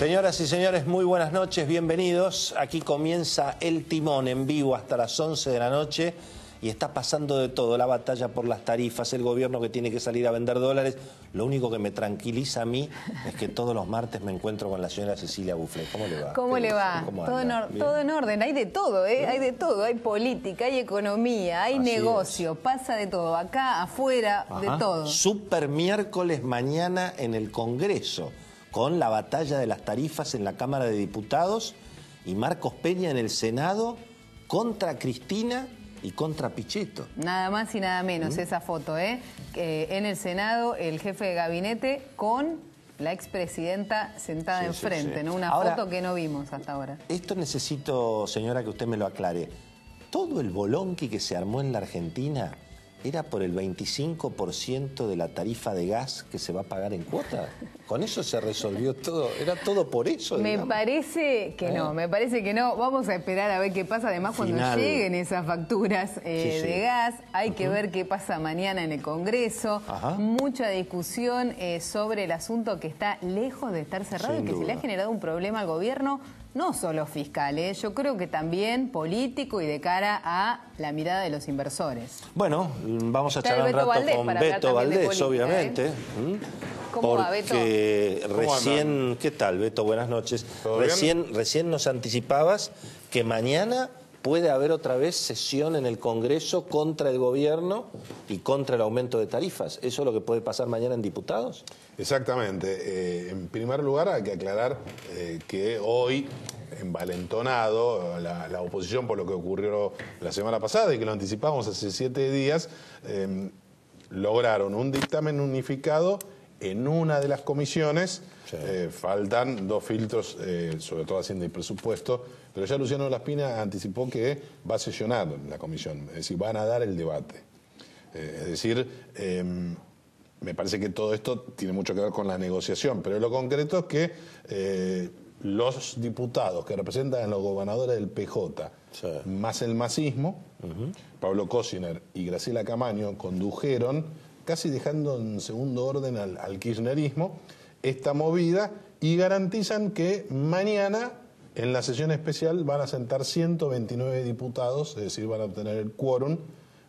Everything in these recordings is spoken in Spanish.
Señoras y señores, muy buenas noches, bienvenidos. Aquí comienza El Timón en vivo hasta las 11 de la noche y está pasando de todo, la batalla por las tarifas, el gobierno que tiene que salir a vender dólares. Lo único que me tranquiliza a mí es que todos los martes me encuentro con la señora Cecilia Bufflet. ¿Cómo le va? ¿Cómo le va? Todo en orden, hay de todo, ¿eh? Hay de todo, hay política, hay economía, hay negocio, pasa de todo, acá, afuera, de todo. Super miércoles mañana en el Congreso, con la batalla de las tarifas en la Cámara de Diputados y Marcos Peña en el Senado contra Cristina y contra Pichetto. Nada más y nada menos esa foto, ¿eh? En el Senado el jefe de gabinete con la expresidenta sentada enfrente, ¿no? Una foto que no vimos hasta ahora. Esto necesito, señora, que usted me lo aclare. ¿Todo el bolonqui que se armó en la Argentina era por el 25% de la tarifa de gas que se va a pagar en cuota? ¿Con eso se resolvió todo? ¿Era todo por eso? Me parece que no, me parece que no. Vamos a esperar a ver qué pasa. Además, cuando lleguen esas facturas de gas, hay que ver qué pasa mañana en el Congreso. Mucha discusión sobre el asunto que está lejos de estar cerrado y que se le ha generado un problema al gobierno, no solo fiscal, yo creo que también político y de cara a la mirada de los inversores. Bueno, vamos a charlar un rato con Beto Valdés, obviamente. ¿Cómo va, Beto? Recién, ¿qué tal, Beto? Buenas noches. Recién nos anticipabas que mañana puede haber otra vez sesión en el Congreso contra el gobierno y contra el aumento de tarifas. ¿Eso es lo que puede pasar mañana en diputados? Exactamente. En primer lugar, hay que aclarar que hoy, envalentonado, la oposición por lo que ocurrió la semana pasada y que lo anticipamos hace 7 días, lograron un dictamen unificado en una de las comisiones. Faltan 2 filtros, sobre todo Hacienda y Presupuesto, pero ya Luciano Laspina anticipó que va a sesionar la comisión, es decir, van a dar el debate. Es decir, me parece que todo esto tiene mucho que ver con la negociación, pero lo concreto es que los diputados que representan a los gobernadores del PJ, más el masismo, Pablo Cosiner y Graciela Camaño, condujeron, casi dejando en segundo orden al kirchnerismo, esta movida y garantizan que mañana en la sesión especial van a sentar 129 diputados, es decir, van a obtener el quórum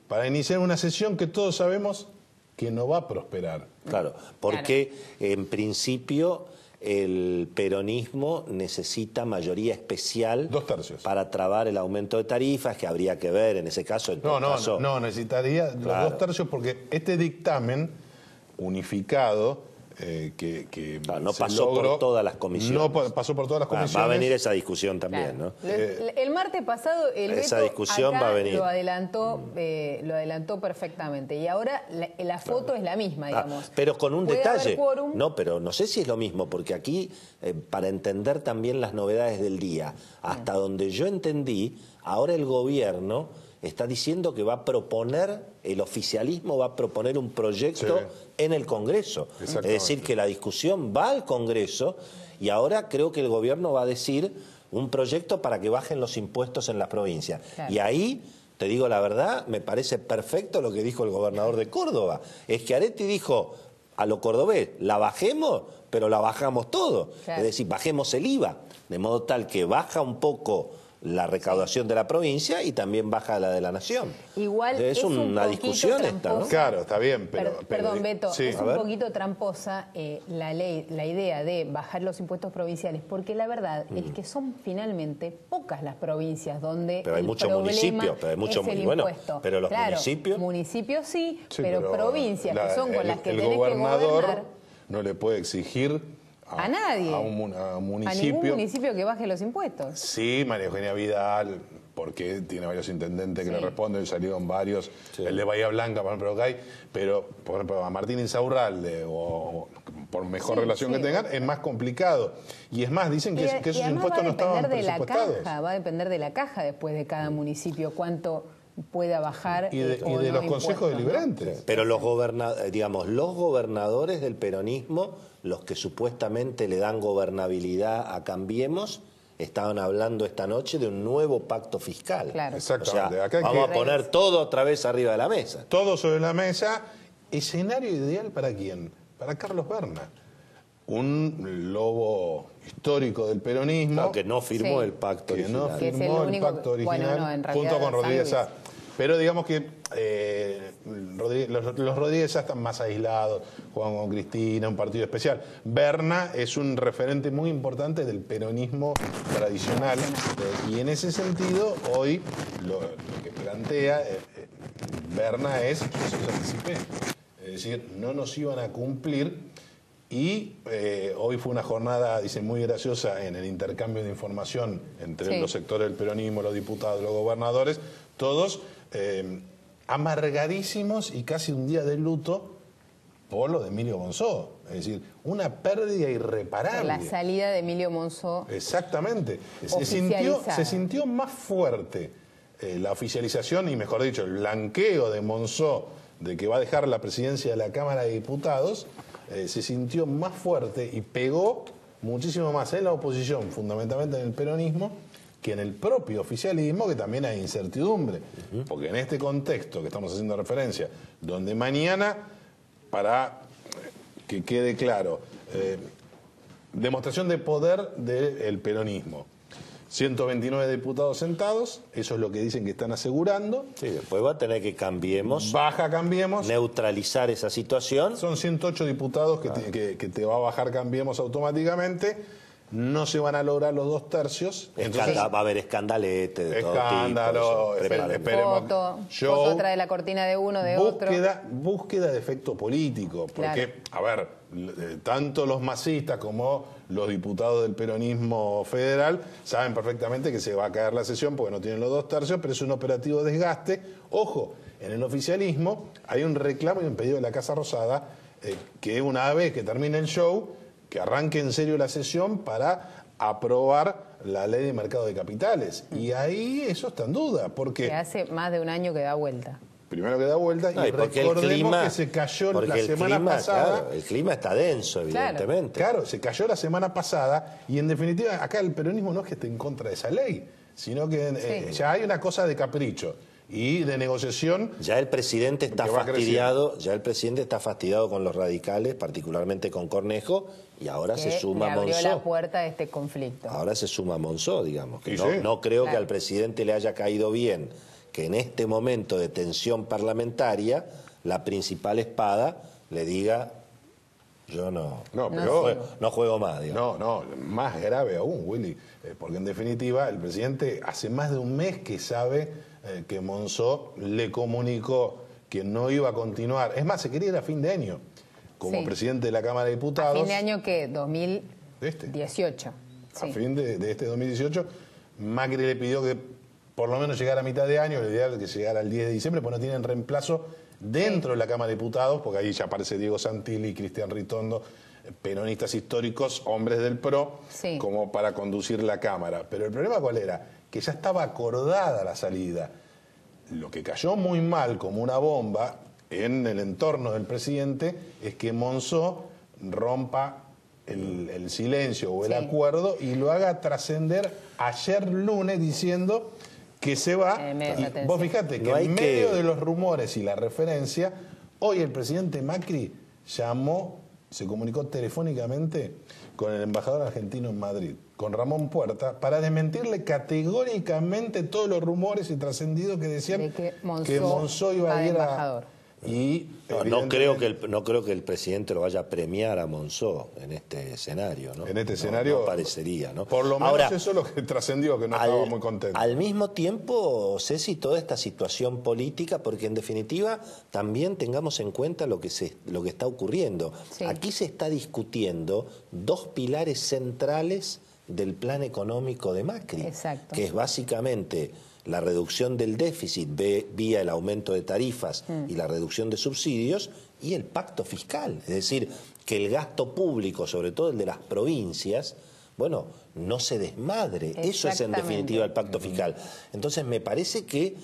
para iniciar una sesión que todos sabemos que no va a prosperar. Claro, porque en principio el peronismo necesita mayoría especial 2/3 para trabar el aumento de tarifas, que habría que ver en ese caso. No, necesitaría los 2/3 porque este dictamen unificado no pasó por todas las comisiones. No pasó por todas las comisiones. Va a venir esa discusión también, ¿no? El martes pasado el esa Beto discusión acá va a venir. lo adelantó perfectamente y ahora la foto es la misma, digamos. Pero con un detalle. No, pero no sé si es lo mismo, porque aquí, para entender también las novedades del día, hasta donde yo entendí, ahora el gobierno está diciendo que va a proponer, el oficialismo va a proponer un proyecto en el Congreso. Es decir, que la discusión va al Congreso y ahora creo que el gobierno va a decir un proyecto para que bajen los impuestos en las provincias. Y ahí, te digo la verdad, me parece perfecto lo que dijo el gobernador de Córdoba. Schiaretti dijo a lo cordobés, la bajemos, pero la bajamos todo. Es decir, bajemos el IVA, de modo tal que baja un poco la recaudación de la provincia y también baja la de la nación. Igual es una discusión esta, ¿no? Claro, está bien, pero perdón, Beto, es un poquito tramposa la idea de bajar los impuestos provinciales, porque la verdad es que son finalmente pocas las provincias donde pero hay muchos municipios, pero hay muchos impuesto. Pero los municipios sí, pero provincias que son con las que tenés que gobernar no le puede exigir a nadie. A un municipio. A ningún municipio que baje los impuestos. Sí, María Eugenia Vidal, porque tiene varios intendentes que le responden, y salieron varios, el de Bahía Blanca, por ejemplo, pero por ejemplo a Martín Insaurralde, o por mejor relación que tengan, es más complicado. Y es más, dicen que esos impuestos no estaban presupuestados. Va a depender de la caja después de cada municipio, cuánto pueda bajar y de los consejos deliberantes. Pero los gobernadores del peronismo, los que supuestamente le dan gobernabilidad a Cambiemos, estaban hablando esta noche de un nuevo pacto fiscal. Claro. Exactamente. O sea, vamos a poner todo otra vez arriba de la mesa. Todo sobre la mesa. ¿Escenario ideal para quién? Para Carlos Berna. un lobo histórico del peronismo. Claro, que no firmó el pacto original. Que no firmó el pacto original, junto con Rodríguez Sá. Pero digamos que los Rodríguez Sá están más aislados, juegan con Cristina, un partido especial. Berna es un referente muy importante del peronismo tradicional y en ese sentido hoy lo que plantea Berna es, yo se los anticipé, es decir, no nos iban a cumplir. Y hoy fue una jornada, dice, muy graciosa en el intercambio de información entre los sectores del peronismo, los diputados, los gobernadores, todos amargadísimos y casi un día de luto por lo de Emilio Monzó. Es decir, una pérdida irreparable. Por la salida de Emilio Monzó. Exactamente. Se sintió más fuerte la oficialización y, mejor dicho, el blanqueo de Monzó de que va a dejar la presidencia de la Cámara de Diputados. Se sintió más fuerte y pegó muchísimo más en la oposición, fundamentalmente en el peronismo, que en el propio oficialismo, que también hay incertidumbre. Porque en este contexto que estamos haciendo referencia, donde mañana, para que quede claro, demostración de poder del peronismo. 129 diputados sentados, eso es lo que dicen que están asegurando. Sí, después va a tener que Cambiemos. Baja Cambiemos. Neutralizar esa situación. Son 108 diputados que te va a bajar Cambiemos automáticamente. No se van a lograr los 2 tercios. Entonces, va a haber escandalete de todo tipo. Escándalo, esperemos. Foto trae la cortina de uno, de otro. Búsqueda de efecto político. Porque, a ver, tanto los masistas como los diputados del peronismo federal saben perfectamente que se va a caer la sesión porque no tienen los 2 tercios, pero es un operativo desgaste. Ojo, en el oficialismo hay un reclamo y un pedido de la Casa Rosada que una vez que termine el show, que arranque en serio la sesión para aprobar la ley de mercado de capitales. Y ahí eso está en duda, porque... Que hace más de un año que da vuelta. Primero que da vuelta y recordemos que se cayó la semana pasada. Claro, el clima está denso, evidentemente. Claro, se cayó la semana pasada y en definitiva acá el peronismo no es que esté en contra de esa ley, sino que ya hay una cosa de capricho y de negociación. Ya el presidente está fastidiado, con los radicales, particularmente con Cornejo, y ahora se suma Monzó. Abrió la puerta a este conflicto. Ahora se suma Monzó, digamos. Que no creo que al presidente le haya caído bien que en este momento de tensión parlamentaria la principal espada le diga: yo no juego más, digamos. No, más grave aún, Willy, porque en definitiva el presidente hace más de un mes que sabe que Monzó le comunicó que no iba a continuar. Es más, se quería ir a fin de año como presidente de la Cámara de Diputados. ¿A fin de año qué? 2018. A fin de este 2018, Macri le pidió que por lo menos llegara a mitad de año, el ideal es que llegara el 10 de diciembre, pues no tienen reemplazo dentro de la Cámara de Diputados, porque ahí ya aparece Diego Santilli y Cristian Ritondo, peronistas históricos, hombres del PRO, como para conducir la Cámara. Pero el problema ¿cuál era? Que ya estaba acordada la salida. Lo que cayó muy mal como una bomba en el entorno del presidente es que Monzó rompa el silencio o el acuerdo y lo haga trascender ayer lunes diciendo que se va. Y vos fijate que en medio de los rumores y la referencia, hoy el presidente Macri se comunicó telefónicamente con el embajador argentino en Madrid, con Ramón Puerta, para desmentirle categóricamente todos los rumores y trascendidos que decían que Monzó iba a ir a... Y no creo que el presidente lo vaya a premiar a Monzó en este escenario, ¿no? En este escenario no parecería, ¿no? Por lo menos ahora, eso es lo que trascendió, que no estaba muy contento. Al mismo tiempo, Ceci, toda esta situación política, porque en definitiva también tengamos en cuenta lo que está ocurriendo. Aquí se está discutiendo 2 pilares centrales del plan económico de Macri, que es básicamente la reducción del déficit vía el aumento de tarifas y la reducción de subsidios y el pacto fiscal. Es decir, que el gasto público, sobre todo el de las provincias, bueno, no se desmadre. Eso es en definitiva el pacto fiscal. Entonces me parece que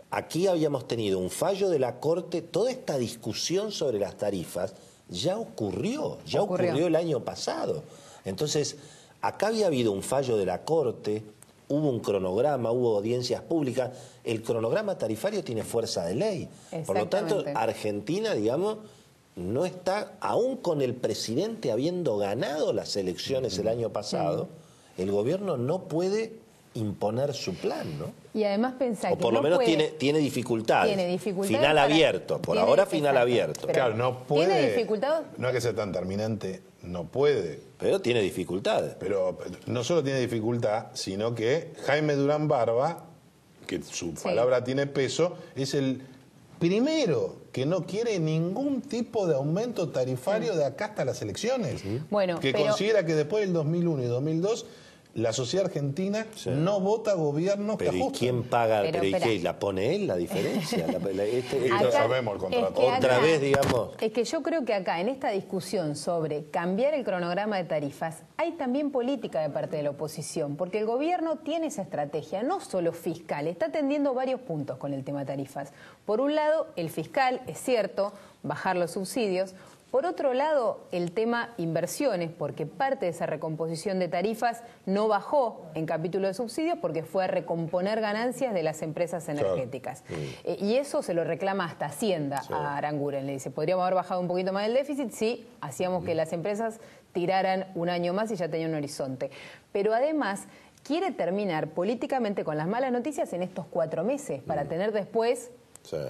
aquí habíamos tenido un fallo de la Corte, toda esta discusión sobre las tarifas ya ocurrió el año pasado. Entonces, acá había habido un fallo de la Corte, hubo un cronograma, hubo audiencias públicas. El cronograma tarifario tiene fuerza de ley. Por lo tanto, Argentina, digamos, no está, aún con el presidente habiendo ganado las elecciones el año pasado, el gobierno no puede imponer su plan, ¿no? Y además pensar que por lo no menos puede, tiene dificultades. Tiene dificultades. Final abierto, por ahora final abierto. Claro, no puede. ¿Tiene dificultades? No es que sea tan terminante, no puede. Pero tiene dificultades. Pero no solo tiene dificultad, sino que Jaime Durán Barba, que su palabra tiene peso, es el primero que no quiere ningún tipo de aumento tarifario de acá hasta las elecciones. Bueno, que considera que después del 2001 y 2002 la sociedad argentina no vota gobiernos que ajustan. ¿Y quién paga? Pero ¿Qué? ¿La pone él la diferencia? No sabemos el contrato. Otra vez, digamos. Es que yo creo que acá, en esta discusión sobre cambiar el cronograma de tarifas, hay también política de parte de la oposición, porque el gobierno tiene esa estrategia, no solo fiscal, está atendiendo varios puntos con el tema tarifas. Por un lado, el fiscal, es cierto, bajar los subsidios. Por otro lado, el tema inversiones, porque parte de esa recomposición de tarifas no bajó en capítulo de subsidios porque fue a recomponer ganancias de las empresas energéticas. Claro. Y eso se lo reclama hasta Hacienda a Aranguren. Le dice, podríamos haber bajado un poquito más el déficit si hacíamos que las empresas tiraran un año más y ya tenían un horizonte. Pero además quiere terminar políticamente con las malas noticias en estos 4 meses para tener después...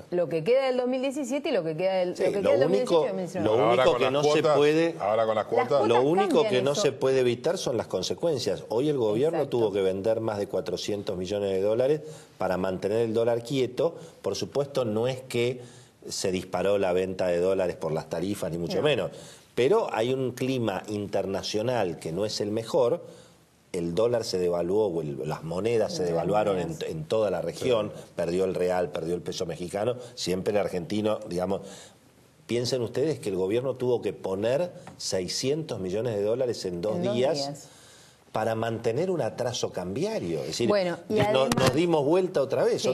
lo que queda del 2017 y lo que queda del, lo único que no se puede, ahora con las cuotas, lo único que no se puede evitar son las consecuencias. Hoy el gobierno tuvo que vender más de 400 millones de dólares para mantener el dólar quieto. Por supuesto, no es que se disparó la venta de dólares por las tarifas, ni mucho menos, pero hay un clima internacional que no es el mejor. El dólar se devaluó, las monedas se devaluaron en toda la región, perdió el real, perdió el peso mexicano, siempre el argentino, digamos. Piensen ustedes que el gobierno tuvo que poner 600 millones de dólares en dos días para mantener un atraso cambiario. Es decir, nos dimos vuelta otra vez,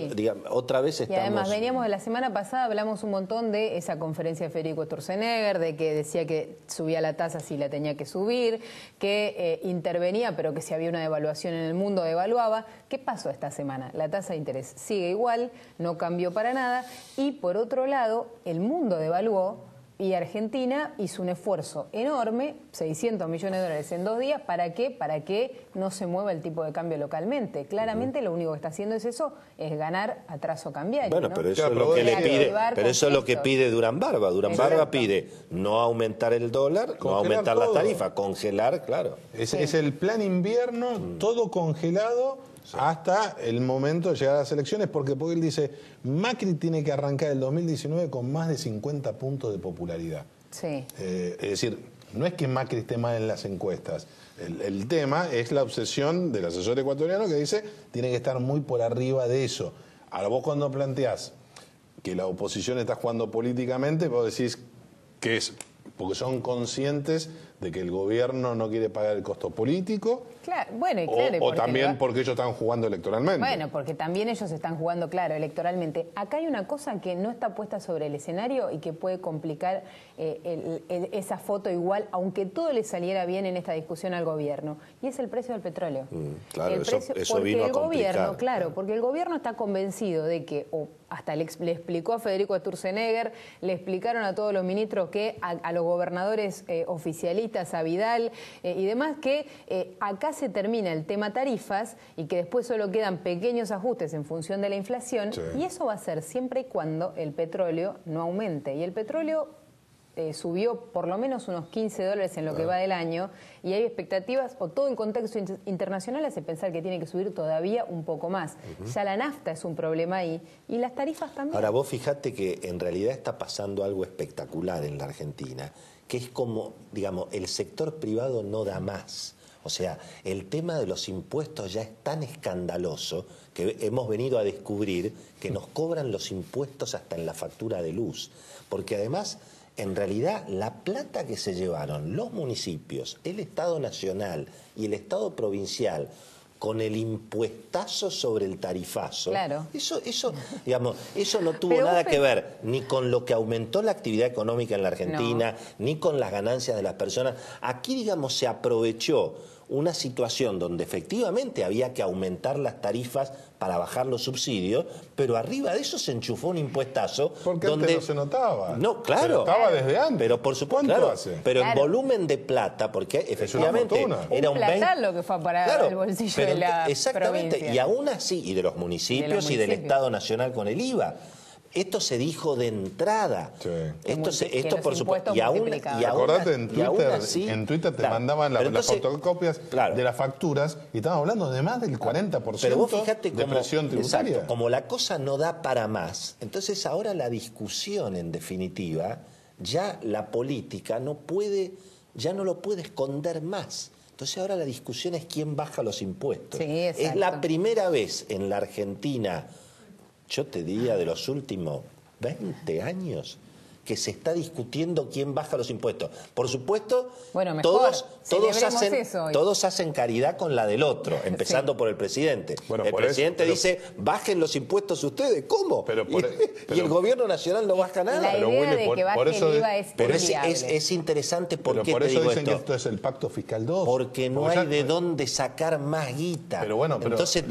otra vez estamos... Y además veníamos de la semana pasada, hablamos un montón de esa conferencia de Federico Sturzenegger, de que decía que subía la tasa si la tenía que subir, que intervenía, pero que si había una devaluación en el mundo, devaluaba. ¿Qué pasó esta semana? La tasa de interés sigue igual, no cambió para nada, y por otro lado, el mundo devaluó, y Argentina hizo un esfuerzo enorme, 600 millones de dólares en 2 días, ¿para qué? Para que no se mueva el tipo de cambio localmente. Claramente lo único que está haciendo es eso, es ganar atraso cambiario. Bueno, pero eso es lo que le pide, pero eso es lo que pide Durán Barba. Durán Barba pide no aumentar el dólar, no aumentar las tarifas, congelar, claro. Es el plan invierno, todo congelado. Hasta el momento de llegar a las elecciones, porque él dice, Macri tiene que arrancar el 2019 con más de 50 puntos de popularidad. Es decir, no es que Macri esté mal en las encuestas, el tema es la obsesión del asesor ecuatoriano que dice, tiene que estar muy por arriba de eso. Ahora vos cuando planteás que la oposición está jugando políticamente, vos decís que es porque son conscientes de que el gobierno no quiere pagar el costo político. Claro, bueno, y claro, o también porque ellos están jugando electoralmente. Bueno, porque también ellos están jugando, claro, electoralmente. Acá hay una cosa que no está puesta sobre el escenario y que puede complicar esa foto igual, aunque todo le saliera bien en esta discusión al gobierno, y es el precio del petróleo. Claro, eso vino a complicar. Claro, porque el gobierno está convencido de que, hasta le explicó a Federico Sturzenegger, le explicaron a todos los ministros que, a los gobernadores oficialistas, a Vidal y demás, que acá se termina el tema tarifas y que después solo quedan pequeños ajustes en función de la inflación, y eso va a ser siempre y cuando el petróleo no aumente. Y el petróleo subió por lo menos unos 15 dólares en lo que va del año, y hay expectativas, o todo en contexto internacional hace pensar que tiene que subir todavía un poco más. Ya la nafta es un problema ahí, y las tarifas también. Ahora vos fijate que en realidad está pasando algo espectacular en la Argentina, que es como, digamos, el sector privado no da más. O sea, el tema de los impuestos ya es tan escandaloso que hemos venido a descubrir que nos cobran los impuestos hasta en la factura de luz. Porque además, en realidad, la plata que se llevaron los municipios, el Estado Nacional y el Estado Provincial con el impuestazo sobre el tarifazo, eso no tuvo nada que ver ni con lo que aumentó la actividad económica en la Argentina, ni con las ganancias de las personas. Aquí, digamos, se aprovechó una situación donde efectivamente había que aumentar las tarifas para bajar los subsidios, pero arriba de eso se enchufó un impuestazo. Porque donde antes no se notaba. No, claro. Se notaba desde antes. Pero por supuesto, ¿Cuánto claro, hace? pero Claro. en volumen de plata, porque efectivamente era un 20... lo que fue para claro, el bolsillo pero de la exactamente, provincia. y aún así, y de los municipios y del Estado Nacional con el IVA. Esto se dijo de entrada. Sí. Esto por supuesto. Y aún acordate, en Twitter te claro, mandaban las fotocopias claro, de las facturas y estaban hablando de más del 40% pero vos fíjate de presión tributaria. Exacto, como la cosa no da para más, entonces ahora la discusión, en definitiva, ya la política ya no lo puede esconder más. Entonces ahora la discusión es quién baja los impuestos. Sí, es la primera vez en la Argentina, yo te diría de los últimos 20 años, que se está discutiendo quién baja los impuestos. Por supuesto, bueno, mejor, todos hacen caridad con la del otro, empezando por el presidente. Bueno, el presidente dice, bajen los impuestos ustedes. ¿Cómo? Y el gobierno nacional no baja nada. La idea de que baje el IVA es pero es interesante porque por eso dicen esto. que esto es el Pacto Fiscal 2. Porque no hay de dónde sacar más guita. Pero bueno, entonces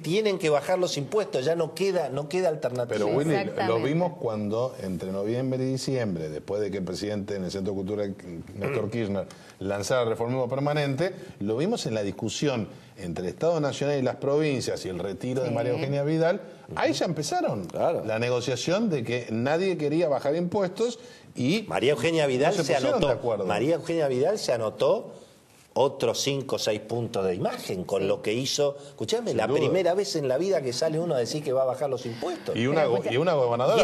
tienen que bajar los impuestos, ya no queda alternativa. Pero Willy, lo vimos cuando entre noviembre y diciembre, después de que el presidente en el Centro Cultural Néstor Kirchner lanzara el reformismo permanente, lo vimos en la discusión entre el Estado Nacional y las provincias y el retiro de María Eugenia Vidal. Ahí ya empezaron la negociación de que nadie quería bajar impuestos y María Eugenia Vidal se anotó. María Eugenia Vidal se anotó otros 5 o 6 puntos de imagen con lo que hizo. Escuchame, la primera vez en la vida que sale uno a decir que va a bajar los impuestos. Y una gobernadora.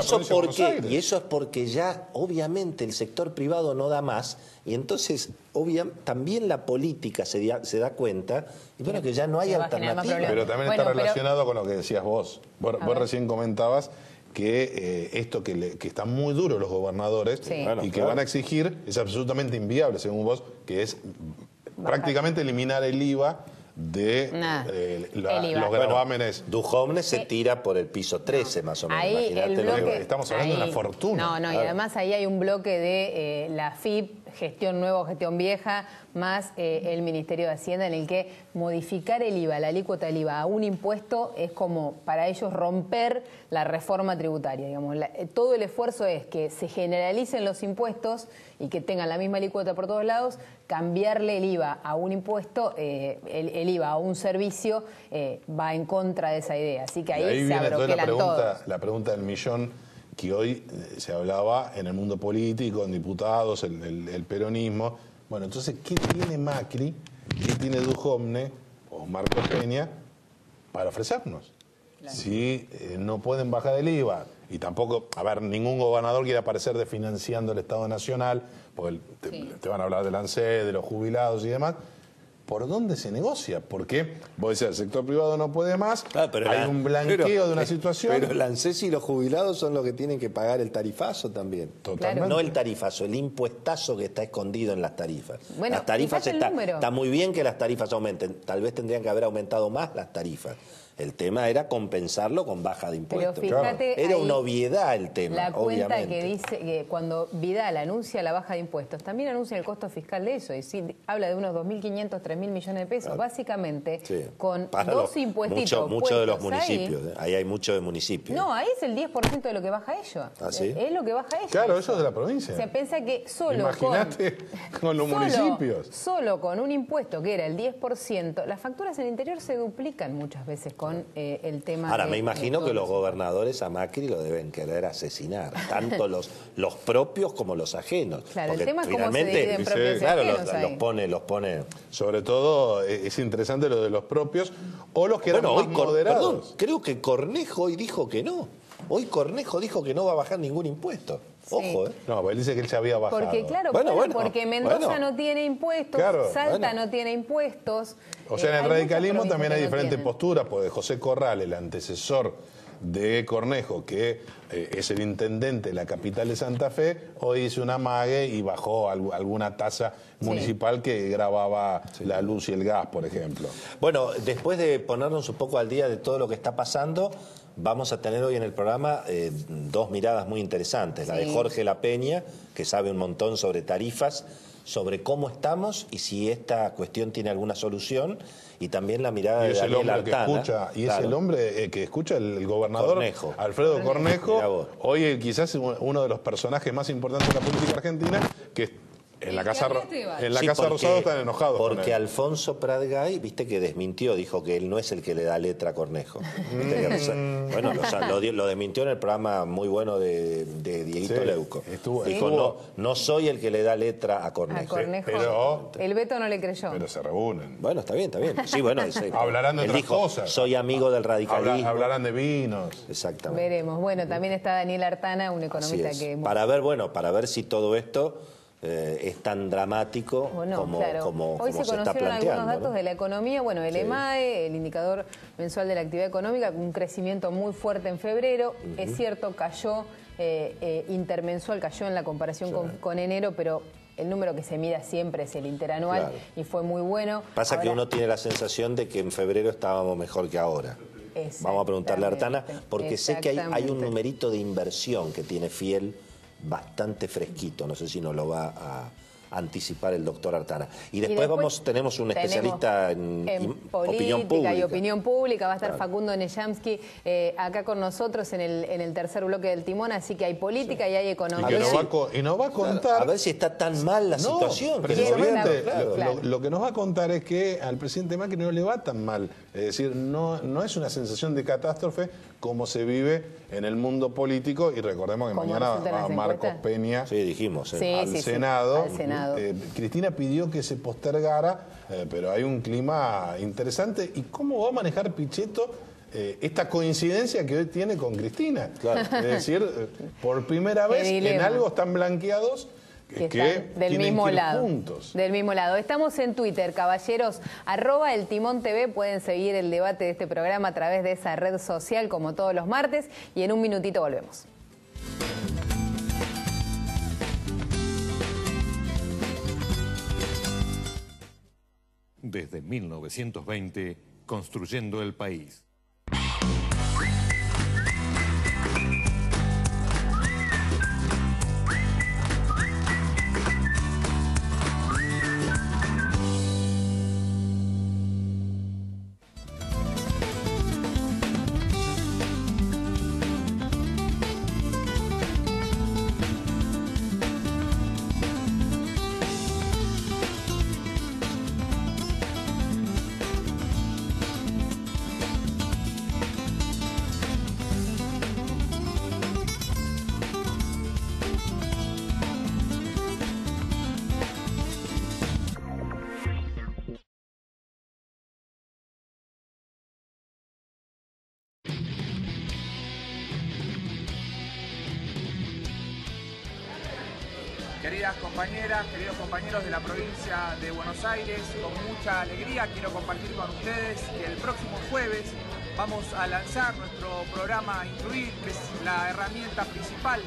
Y eso es porque ya obviamente el sector privado no da más y entonces también la política se da cuenta y bueno, que ya no hay alternativa. Pero también está relacionado con lo que decías vos. Vos recién comentabas que esto que están muy duros los gobernadores y que van a exigir es absolutamente inviable, según vos, que es prácticamente eliminar el IVA de los gravámenes. Duhovne se tira por el piso 13 más o menos. Ahí estamos hablando de una fortuna. Y además ahí hay un bloque de la FIP, gestión nueva o gestión vieja, más el Ministerio de Hacienda, en el que modificar el IVA, la alícuota del IVA a un impuesto es como para ellos romper la reforma tributaria. Digamos. Todo el esfuerzo es que se generalicen los impuestos y que tengan la misma alícuota por todos lados. Cambiarle el IVA a un impuesto, el IVA a un servicio, va en contra de esa idea. Así que ahí se abroquelan todos. La pregunta del millón que hoy se hablaba en el mundo político, en diputados, el peronismo. Bueno, entonces, ¿qué tiene Macri, qué tiene Duhovne o Marcos Peña para ofrecernos? Claro. Si no pueden bajar el IVA y tampoco, ningún gobernador quiere aparecer desfinanciando el Estado Nacional, porque te van a hablar del ANSES, de los jubilados y demás. ¿Por dónde se negocia? Porque, vos decís, el sector privado no puede más, hay un blanqueo de una situación. Pero el ANSES y los jubilados son los que tienen que pagar el tarifazo también. Totalmente. Claro. No el tarifazo, el impuestazo que está escondido en las tarifas. Bueno, las tarifas está muy bien que las tarifas aumenten, tal vez tendrían que haber aumentado más las tarifas. El tema era compensarlo con baja de impuestos. Pero fíjate, era una obviedad el tema, la cuenta obviamente. que dice que cuando Vidal anuncia la baja de impuestos, también anuncia el costo fiscal de eso. Y sí, habla de unos 2.500, 3.000 millones de pesos. Claro. Básicamente, con dos impuestitos. Mucho de los municipios. Ahí hay mucho de municipios. No, ahí es el 10% de lo que baja ellos. ¿Ah, sí? Es lo que baja ellos. Claro, eso es de la provincia. Se piensa que Imagínate con los municipios. Solo con un impuesto que era el 10%, las facturas en el interior se duplican muchas veces con el tema. Ahora, me imagino que los gobernadores a Macri lo deben querer asesinar, tanto los propios como los ajenos. Claro, el tema es cómo se dividen propios y ajenos. Los pone. Sobre todo es interesante lo de los propios o los que eran más moderados. Perdón, creo que Cornejo hoy dijo que no. Hoy Cornejo dijo que no va a bajar ningún impuesto. Ojo, No, él dice que él se había bajado. Porque porque Mendoza no tiene impuestos, Salta no tiene impuestos. O sea, en el radicalismo también hay diferentes posturas, porque José Corral, el antecesor de Cornejo, que es el intendente de la capital de Santa Fe, hoy hizo una amague y bajó alguna tasa municipal que grababa la luz y el gas, por ejemplo. Bueno, después de ponernos un poco al día de todo lo que está pasando, vamos a tener hoy en el programa dos miradas muy interesantes. La de Jorge La Peña, que sabe un montón sobre tarifas, sobre cómo estamos y si esta cuestión tiene alguna solución, y también la mirada de Daniel Artana. Y es el hombre que escucha el gobernador Cornejo. Alfredo Cornejo, hoy quizás uno de los personajes más importantes de la política argentina, que en la Casa Rosada están enojados. Porque Alfonso Prat-Gay, viste que desmintió, dijo que él no es el que le da letra a Cornejo. Bueno, lo desmintió en el programa muy bueno de Dieguito Leuco. Dijo, no soy el que le da letra a Cornejo. Pero el Beto no le creyó. Pero se reúnen. Bueno, está bien. Sí, bueno, hablarán de otras cosas. Soy amigo del radicalismo. Hablarán de vinos. Exactamente. Veremos. Bueno, también está Daniel Artana, un economista que... Para ver si todo esto es tan dramático como Hoy se está planteando. conocieron algunos datos de la economía. Bueno, el EMAE, el indicador mensual de la actividad económica, un crecimiento muy fuerte en febrero. Es cierto, cayó intermensual, cayó en la comparación con enero, pero el número que se mida siempre es el interanual y fue muy bueno. Pasa que uno tiene la sensación de que en febrero estábamos mejor que ahora. Vamos a preguntarle a Artana, porque sé que hay un numerito de inversión que tiene Fiel bastante fresquito, no sé si nos lo va a anticipar el doctor Artana. Y después tenemos un especialista en opinión pública. Y opinión pública, va a estar Facundo Nejamsky acá con nosotros en el tercer bloque del Timón, así que hay política y hay economía. Y nos va a contar... A ver si está tan mal la situación. Precisamente, lo que nos va a contar es que al presidente Macri no le va tan mal. Es decir, no es una sensación de catástrofe como se vive en el mundo político, y recordemos que mañana va Marcos Peña al Senado. Cristina pidió que se postergara, pero hay un clima interesante. ¿Y cómo va a manejar Pichetto esta coincidencia que hoy tiene con Cristina? Es decir, por primera vez en algo están blanqueados que del mismo lado. Juntos. Del mismo lado. Estamos en Twitter, caballeros, @elTimonTV. Pueden seguir el debate de este programa a través de esa red social como todos los martes, y en un minutito volvemos. Desde 1920, construyendo el país. Queridas compañeras, queridos compañeros de la provincia de Buenos Aires, con mucha alegría quiero compartir con ustedes que el próximo jueves vamos a lanzar nuestro programa Incluir, que es la herramienta principal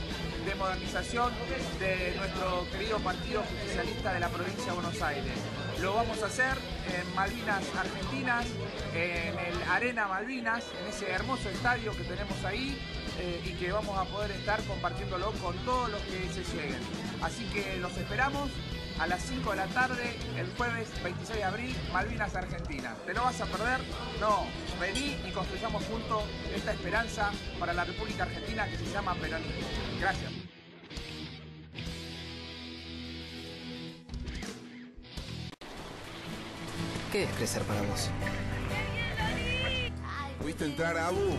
de modernización de nuestro querido partido justicialista de la provincia de Buenos Aires. Lo vamos a hacer en Malvinas Argentinas, en el Arena Malvinas, en ese hermoso estadio que tenemos ahí, y que vamos a poder estar compartiéndolo con todos los que se lleguen. Así que los esperamos a las 5 de la tarde, el jueves 26 de abril, Malvinas Argentinas. ¿Te lo vas a perder? No. Vení y construyamos juntos esta esperanza para la República Argentina que se llama peronismo. Gracias. ¿Qué es crecer para vos? ¿Pudiste entrar a Abu?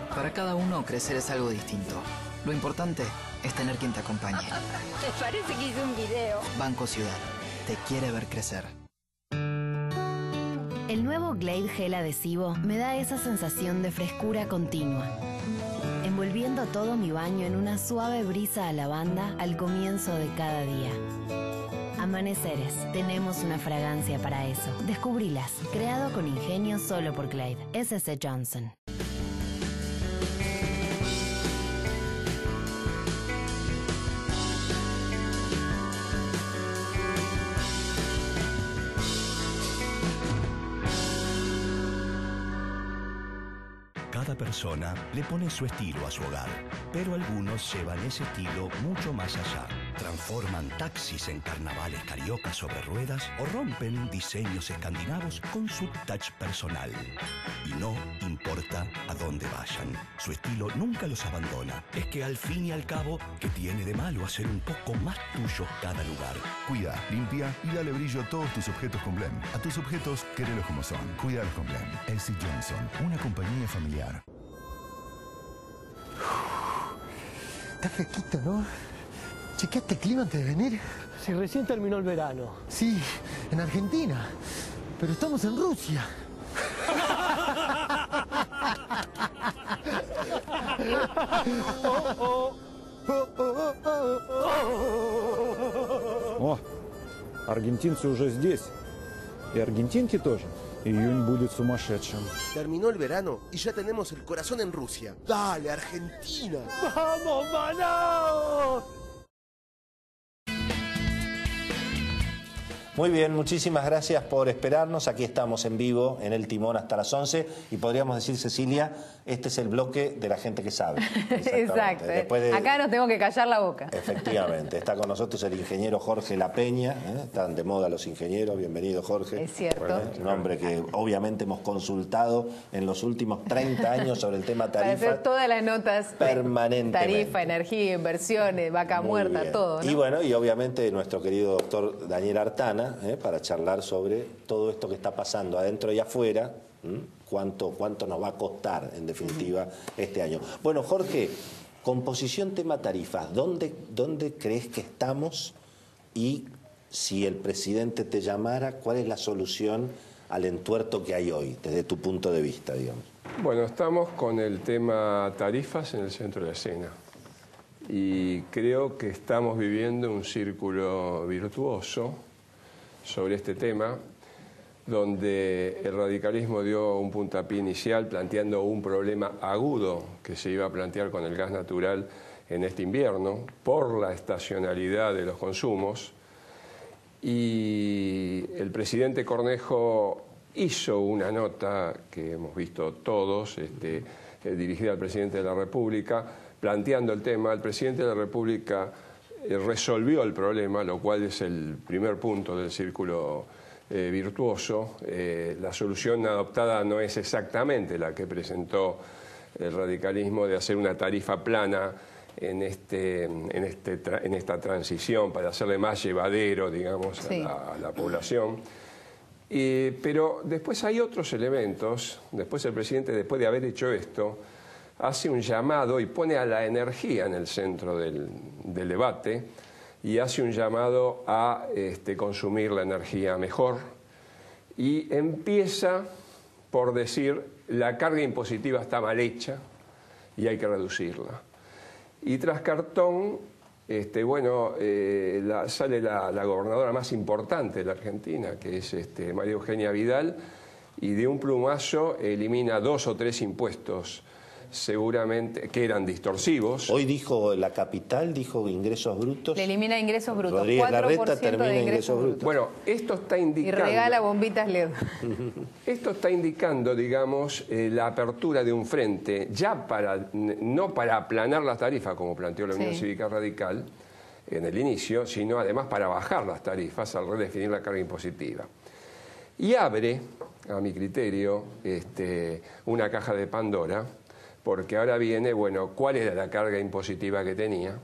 Para cada uno, crecer es algo distinto. Lo importante es tener quien te acompañe. Me parece que hice un video. Banco Ciudad. Te quiere ver crecer. El nuevo Glade Gel Adhesivo me da esa sensación de frescura continua, envolviendo todo mi baño en una suave brisa a lavanda al comienzo de cada día. Amaneceres, tenemos una fragancia para eso. Descubrilas, creado con ingenio solo por Glade. S.C. Johnson. Cada persona le pone su estilo a su hogar, pero algunos llevan ese estilo mucho más allá. Transforman taxis en carnavales cariocas sobre ruedas o rompen diseños escandinavos con su touch personal. Y no importa a dónde vayan, su estilo nunca los abandona. Es que al fin y al cabo, ¿qué tiene de malo hacer un poco más tuyo cada lugar? Cuida, limpia y dale brillo a todos tus objetos con Blem. A tus objetos, quérelos como son. Cuídalos con Blem. LC Johnson, una compañía familiar. Está fresquito, ¿no? ¿Chequeaste el clima antes de venir? Si recién terminó el verano. Sí, en Argentina. Pero estamos en Rusia. О, аргентинцы уже здесь. И аргентинки тоже. Июнь будет сумасшедшим. Terminó el verano y ya tenemos el corazón en Rusia. ¡Dale, Argentina! ¡Vamos, Manaos! Muy bien, muchísimas gracias por esperarnos. Aquí estamos en vivo, en El Timón, hasta las 11. Y podríamos decir, Cecilia, este es el bloque de la gente que sabe. Exacto. Acá nos tengo que callar la boca. Efectivamente. Está con nosotros el ingeniero Jorge La Peña. Están de moda los ingenieros. Bienvenido, Jorge. Es cierto. Un hombre que obviamente hemos consultado en los últimos 30 años sobre el tema tarifa. Para hacer todas las notas. Permanentemente. Tarifa, energía, inversiones, vaca muerta, todo, ¿no? Y bueno, y obviamente nuestro querido doctor Daniel Artana, para charlar sobre todo esto que está pasando adentro y afuera, cuánto nos va a costar, en definitiva, este año. Bueno, Jorge, composición tema tarifas, ¿dónde crees que estamos? Y si el presidente te llamara, ¿cuál es la solución al entuerto que hay hoy, desde tu punto de vista, digamos? Bueno, estamos con el tema tarifas en el centro de la escena. Y creo que estamos viviendo un círculo virtuoso sobre este tema, donde el radicalismo dio un puntapié inicial planteando un problema agudo que se iba a plantear con el gas natural en este invierno por la estacionalidad de los consumos, y el presidente Cornejo hizo una nota que hemos visto todos, dirigida al presidente de la República, planteando el tema. El presidente de la República resolvió el problema, lo cual es el primer punto del círculo virtuoso. La solución adoptada no es exactamente la que presentó el radicalismo de hacer una tarifa plana en esta transición para hacerle más llevadero, digamos, sí, a la población. Pero después hay otros elementos. Después el presidente, después de haber hecho esto, hace un llamado y pone a la energía en el centro del debate, y hace un llamado a consumir la energía mejor, y empieza por decir: la carga impositiva está mal hecha y hay que reducirla. Y tras cartón, sale la gobernadora más importante de la Argentina, que es María Eugenia Vidal, y de un plumazo elimina 2 o 3 impuestos seguramente que eran distorsivos. Hoy dijo la capital, dijo ingresos brutos. Le elimina ingresos brutos. Rodríguez 4% Larreta termina de ingresos brutos. Bueno, esto está indicando... Y regala bombitas LED. Esto está indicando, digamos, la apertura de un frente, ya no para aplanar las tarifas, como planteó la Unión Cívica Radical en el inicio, sino además para bajar las tarifas al redefinir la carga impositiva. Y abre, a mi criterio, una caja de Pandora, porque ahora viene, bueno, ¿cuál era la carga impositiva que tenía?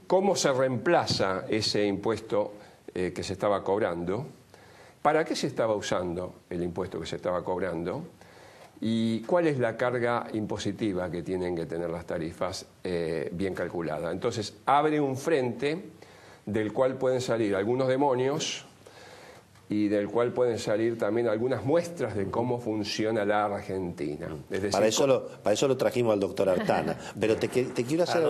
¿Cómo se reemplaza ese impuesto que se estaba cobrando? ¿Para qué se estaba usando el impuesto que se estaba cobrando? ¿Y cuál es la carga impositiva que tienen que tener las tarifas bien calculada? Entonces, abre un frente del cual pueden salir algunos demonios y del cual pueden salir también algunas muestras de cómo funciona la Argentina. Es decir, para eso lo trajimos al doctor Artana. Pero te quiero hacer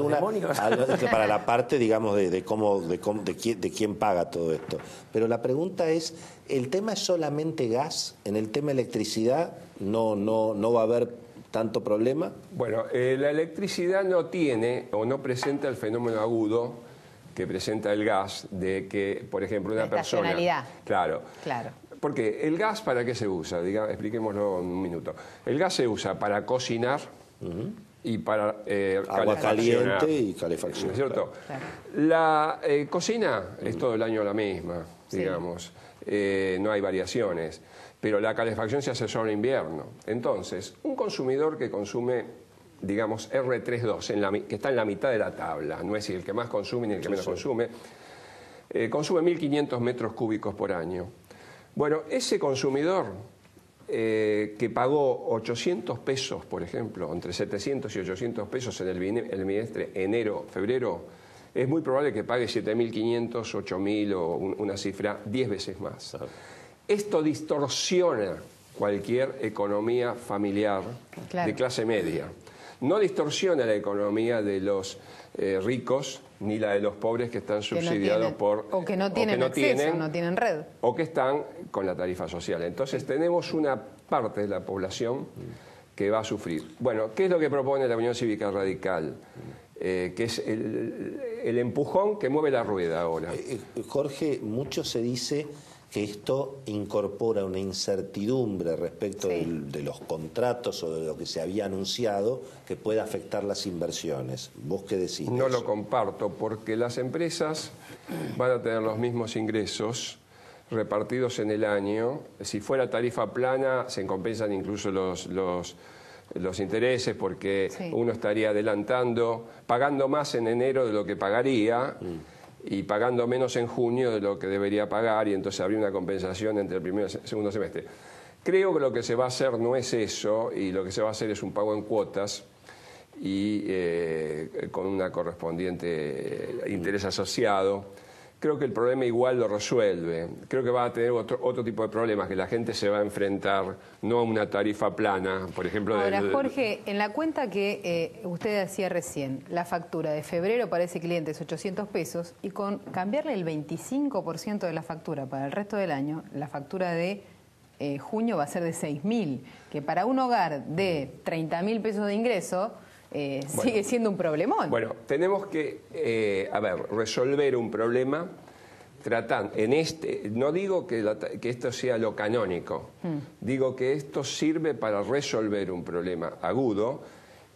para la parte, digamos, de quién paga todo esto. Pero la pregunta es, ¿el tema es solamente gas? ¿En el tema electricidad no va a haber tanto problema? Bueno, la electricidad no tiene o no presenta el fenómeno agudo que presenta el gas, de que, por ejemplo, una persona... Estacionalidad. Claro. Porque el gas, ¿para qué se usa? Expliquémoslo en un minuto. El gas se usa para cocinar y para agua caliente y calefacción. ¿No es cierto? Claro. La cocina es todo el año la misma, digamos. No hay variaciones. Pero la calefacción se hace solo en invierno. Entonces, un consumidor que consume, digamos, R32, que está en la mitad de la tabla, no es el que más consume ni el que menos consume, consume 1.500 metros cúbicos por año. Bueno, ese consumidor que pagó 800 pesos, por ejemplo, entre 700 y 800 pesos en el bimestre enero-febrero, es muy probable que pague 7.500, 8.000 o una cifra 10 veces más. Esto distorsiona cualquier economía familiar de clase media. No distorsiona la economía de los ricos ni la de los pobres que están subsidiados por... O que no tienen acceso, no tienen red. O que están con la tarifa social. Entonces tenemos una parte de la población que va a sufrir. Bueno, ¿qué es lo que propone la Unión Cívica Radical? Que es el empujón que mueve la rueda ahora. Jorge, mucho se dice que esto incorpora una incertidumbre respecto de los contratos o de lo que se había anunciado que puede afectar las inversiones. ¿Vos qué decís? No lo comparto, porque las empresas van a tener los mismos ingresos repartidos en el año. Si fuera tarifa plana, se compensan incluso los intereses, porque uno estaría adelantando, pagando más en enero de lo que pagaría, y pagando menos en junio de lo que debería pagar, y entonces habría una compensación entre el primer y el segundo semestre. Creo que lo que se va a hacer no es eso, y lo que se va a hacer es un pago en cuotas y con una correspondiente interés asociado. Creo que el problema igual lo resuelve. Creo que va a tener otro tipo de problemas, que la gente se va a enfrentar no a una tarifa plana, por ejemplo... Ahora, Jorge, en la cuenta que usted hacía recién, la factura de febrero para ese cliente es 800 pesos, y con cambiarle el 25% de la factura para el resto del año, la factura de junio va a ser de 6.000, que para un hogar de 30.000 pesos de ingreso... sigue siendo un problemón. Bueno, tenemos que, resolver un problema tratando, no digo que esto sea lo canónico, digo que esto sirve para resolver un problema agudo,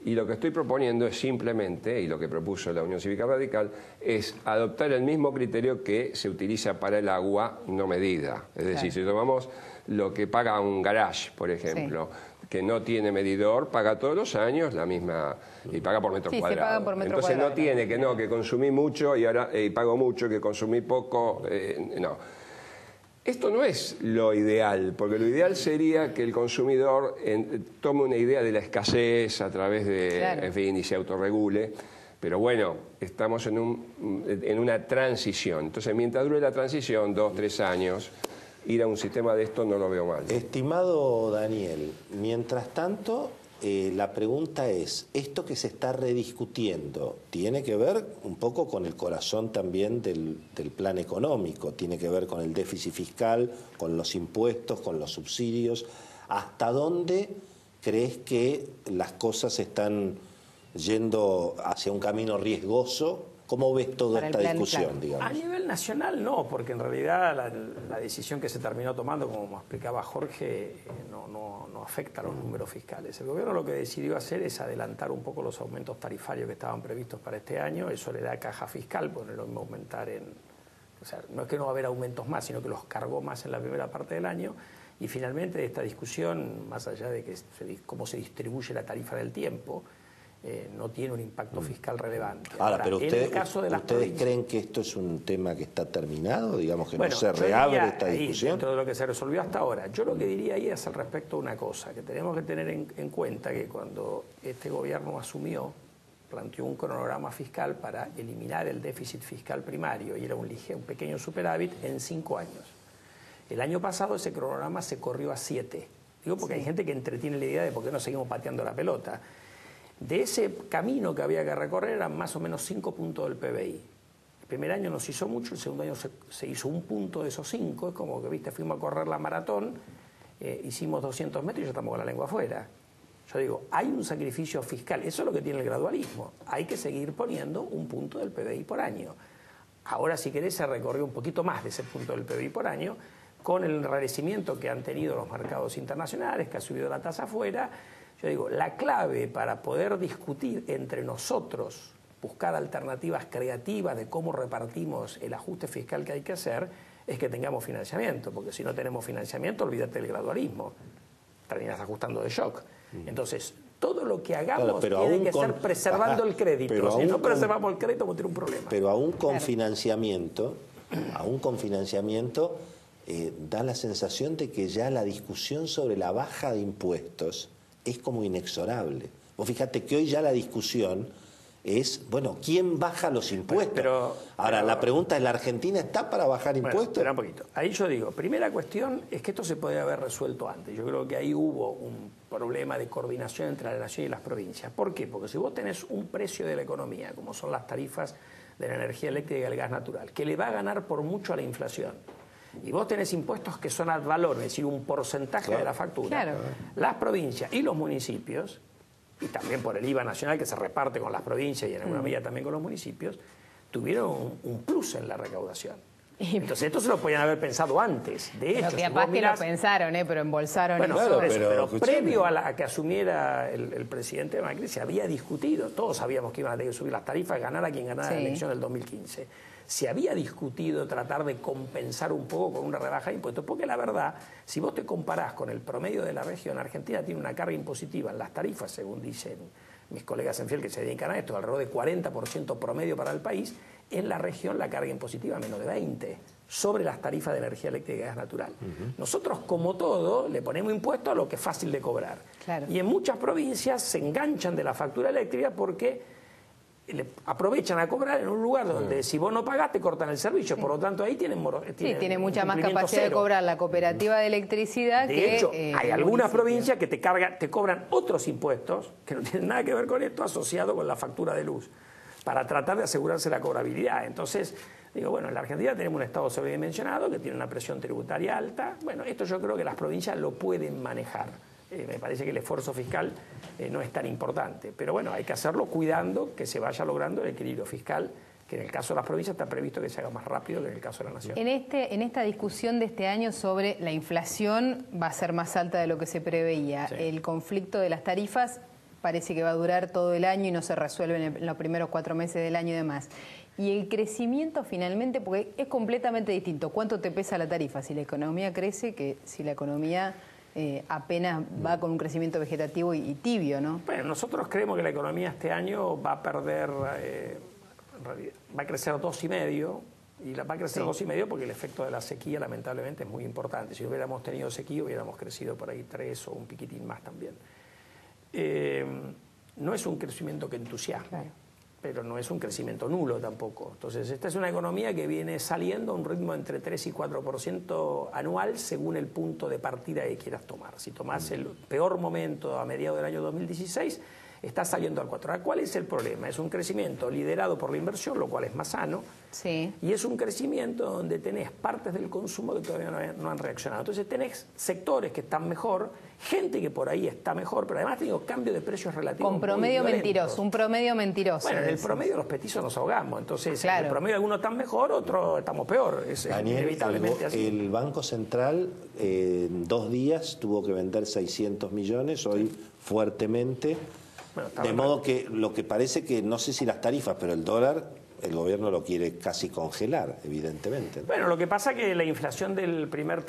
y lo que estoy proponiendo es simplemente, y lo que propuso la Unión Cívica Radical, es adoptar el mismo criterio que se utiliza para el agua no medida. Es decir, si tomamos lo que paga un garage, por ejemplo, que no tiene medidor, paga todos los años la misma, y paga por metro cuadrado. Se paga por metro Entonces cuadrado. No tiene que consumí mucho y ahora pago mucho, que consumí poco, no. Esto no es lo ideal, porque lo ideal sería que el consumidor tome una idea de la escasez a través de, en fin, y se autorregule. Pero bueno, estamos en una transición. Entonces, mientras dure la transición, 2, 3 años, ir a un sistema de esto no lo veo mal. Estimado Daniel, mientras tanto, la pregunta es, ¿esto que se está rediscutiendo tiene que ver un poco con el corazón también del plan económico? ¿Tiene que ver con el déficit fiscal, con los impuestos, con los subsidios? ¿Hasta dónde crees que las cosas están yendo hacia un camino riesgoso? ¿Cómo ves toda esta discusión, digamos? A nivel nacional no, porque en realidad la decisión que se terminó tomando, como explicaba Jorge, no afecta a los números fiscales. El gobierno lo que decidió hacer es adelantar un poco los aumentos tarifarios que estaban previstos para este año. Eso le da caja fiscal, porque no es lo mismo aumentar o sea, no es que no va a haber aumentos más, sino que los cargó más en la primera parte del año. Y finalmente esta discusión, más allá de cómo se distribuye la tarifa del tiempo, no tiene un impacto fiscal relevante. Ahora, pero en el caso de ¿ustedes creen que esto es un tema que está terminado? Digamos que no se reabre esta discusión. Dentro de lo que se resolvió hasta ahora, yo lo que diría ahí es al respecto de una cosa, que tenemos que tener en cuenta que cuando este gobierno asumió, planteó un cronograma fiscal para eliminar el déficit fiscal primario, y era un pequeño superávit en 5 años. El año pasado ese cronograma se corrió a 7. Digo porque hay gente que entretiene la idea de por qué no seguimos pateando la pelota. De ese camino que había que recorrer eran más o menos 5 puntos del PBI. El primer año no se hizo mucho, el segundo año se hizo 1 punto de esos 5. Es como que, viste, fuimos a correr la maratón, hicimos 200 metros y ya estamos con la lengua afuera. Yo digo, hay un sacrificio fiscal, eso es lo que tiene el gradualismo. Hay que seguir poniendo 1 punto del PBI por año. Ahora, si querés, se recorrió un poquito más de ese punto del PBI por año, con el enrarecimiento que han tenido los mercados internacionales, que ha subido la tasa afuera, yo digo, la clave para poder discutir entre nosotros, buscar alternativas creativas de cómo repartimos el ajuste fiscal que hay que hacer, es que tengamos financiamiento, porque si no tenemos financiamiento, olvídate del gradualismo, terminas ajustando de shock. Entonces, todo lo que hagamos tiene que ser preservando el crédito. Si no preservamos el crédito, vamos a tener un problema. Pero aún con financiamiento, da la sensación de que ya la discusión sobre la baja de impuestos es como inexorable. Vos fíjate que hoy ya la discusión es, bueno, ¿quién baja los impuestos? Ahora, la pregunta es, ¿la Argentina está para bajar impuestos? Espera un poquito. Ahí yo digo, primera cuestión es que esto se podría haber resuelto antes. Yo creo que ahí hubo un problema de coordinación entre la nación y las provincias. ¿Por qué? Porque si vos tenés un precio de la economía, como son las tarifas de la energía eléctrica y del gas natural, que le va a ganar por mucho a la inflación, y vos tenés impuestos que son ad valor, es decir, un porcentaje de la factura, las provincias y los municipios, y también por el IVA nacional que se reparte con las provincias y en alguna medida también con los municipios, tuvieron un plus en la recaudación. Entonces esto se lo podían haber pensado antes. De hecho, capaz que lo pensaron, pero embolsaron. Bueno, pero previo a que asumiera el presidente Macri se había discutido, todos sabíamos que iban a tener que subir las tarifas, ganar a quien ganara la elección del 2015. Se había discutido tratar de compensar un poco con una rebaja de impuestos, porque la verdad, si vos te comparás con el promedio de la región, Argentina tiene una carga impositiva en las tarifas, según dicen mis colegas en Fiel que se dedican a esto, alrededor de 40% promedio para el país. En la región la carga impositiva menos de 20% sobre las tarifas de energía eléctrica y gas natural. Nosotros, como todo, le ponemos impuesto a lo que es fácil de cobrar. Y en muchas provincias se enganchan de la factura eléctrica porque le aprovechan a cobrar en un lugar donde si vos no pagás te cortan el servicio, por lo tanto ahí tiene tiene mucha más capacidad de cobrar la cooperativa de electricidad. De hecho, hay algunas provincias que te cobran otros impuestos que no tienen nada que ver con esto, asociado con la factura de luz, para tratar de asegurarse la cobrabilidad. Entonces, digo, bueno, en la Argentina tenemos un Estado sobredimensionado que tiene una presión tributaria alta. Bueno, esto yo creo que las provincias lo pueden manejar. Me parece que el esfuerzo fiscal no es tan importante. Pero bueno, hay que hacerlo cuidando que se vaya logrando el equilibrio fiscal, que en el caso de las provincias está previsto que se haga más rápido que en el caso de la nación. En esta discusión de este año sobre la inflación va a ser más alta de lo que se preveía. El conflicto de las tarifas parece que va a durar todo el año y no se resuelve en los primeros 4 meses del año y demás. Y el crecimiento finalmente, porque es completamente distinto. ¿Cuánto te pesa la tarifa? Si la economía crece, que si la economía apenas va con un crecimiento vegetativo y tibio, ¿no? Bueno, nosotros creemos que la economía este año va a perder, va a crecer 2,5%, y va a crecer 2,5% porque el efecto de la sequía lamentablemente es muy importante. Si hubiéramos tenido sequía hubiéramos crecido por ahí 3 o un piquitín más también. No es un crecimiento que entusiasme, pero no es un crecimiento nulo tampoco. Entonces, esta es una economía que viene saliendo a un ritmo entre 3 y 4% anual según el punto de partida que quieras tomar. Si tomás el peor momento a mediados del año 2016, está saliendo al 4%. ¿Cuál es el problema? Es un crecimiento liderado por la inversión, lo cual es más sano, y es un crecimiento donde tenés partes del consumo que todavía no han reaccionado. Entonces tenés sectores que están mejor, gente que por ahí está mejor, pero además tengo cambio de precios relativos. Con promedio mentiroso, un promedio mentiroso. Bueno, en el promedio los petizos nos ahogamos, entonces en el promedio algunos están mejor, otros estamos peor. Daniel, inevitablemente así. El Banco Central en 2 días tuvo que vender 600 millones, hoy fuertemente. Bueno, de modo que lo que parece que, no sé si las tarifas, pero el dólar, el gobierno lo quiere casi congelar, evidentemente, ¿no? Bueno, lo que pasa es que la inflación del primer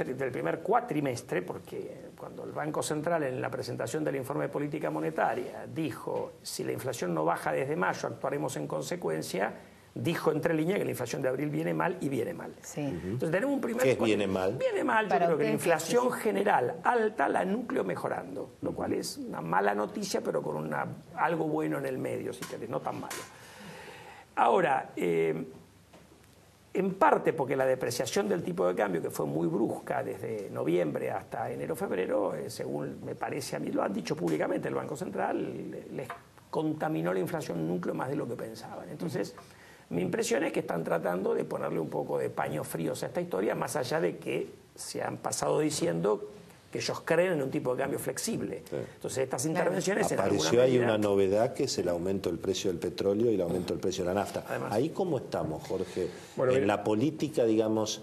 cuatrimestre, porque cuando el Banco Central en la presentación del informe de política monetaria dijo, si la inflación no baja desde mayo, actuaremos en consecuencia, dijo entre líneas que la inflación de abril viene mal y viene mal. Entonces tenemos un primer... ¿Qué viene mal? Viene mal, yo creo que la inflación general alta, la núcleo mejorando, lo cual es una mala noticia, pero con algo bueno en el medio, si querés, no tan malo. Ahora, en parte porque la depreciación del tipo de cambio, que fue muy brusca desde noviembre hasta enero-febrero, según me parece a mí, lo han dicho públicamente el Banco Central, les contaminó la inflación núcleo más de lo que pensaban. Entonces, mi impresión es que están tratando de ponerle un poco de paños fríos a esta historia, más allá de que se han pasado diciendo que ellos creen en un tipo de cambio flexible. Entonces estas intervenciones... Apareció ahí una novedad que es el aumento del precio del petróleo y el aumento del precio de la nafta. Además, ¿ahí cómo estamos, Jorge? Bueno, en la política, digamos...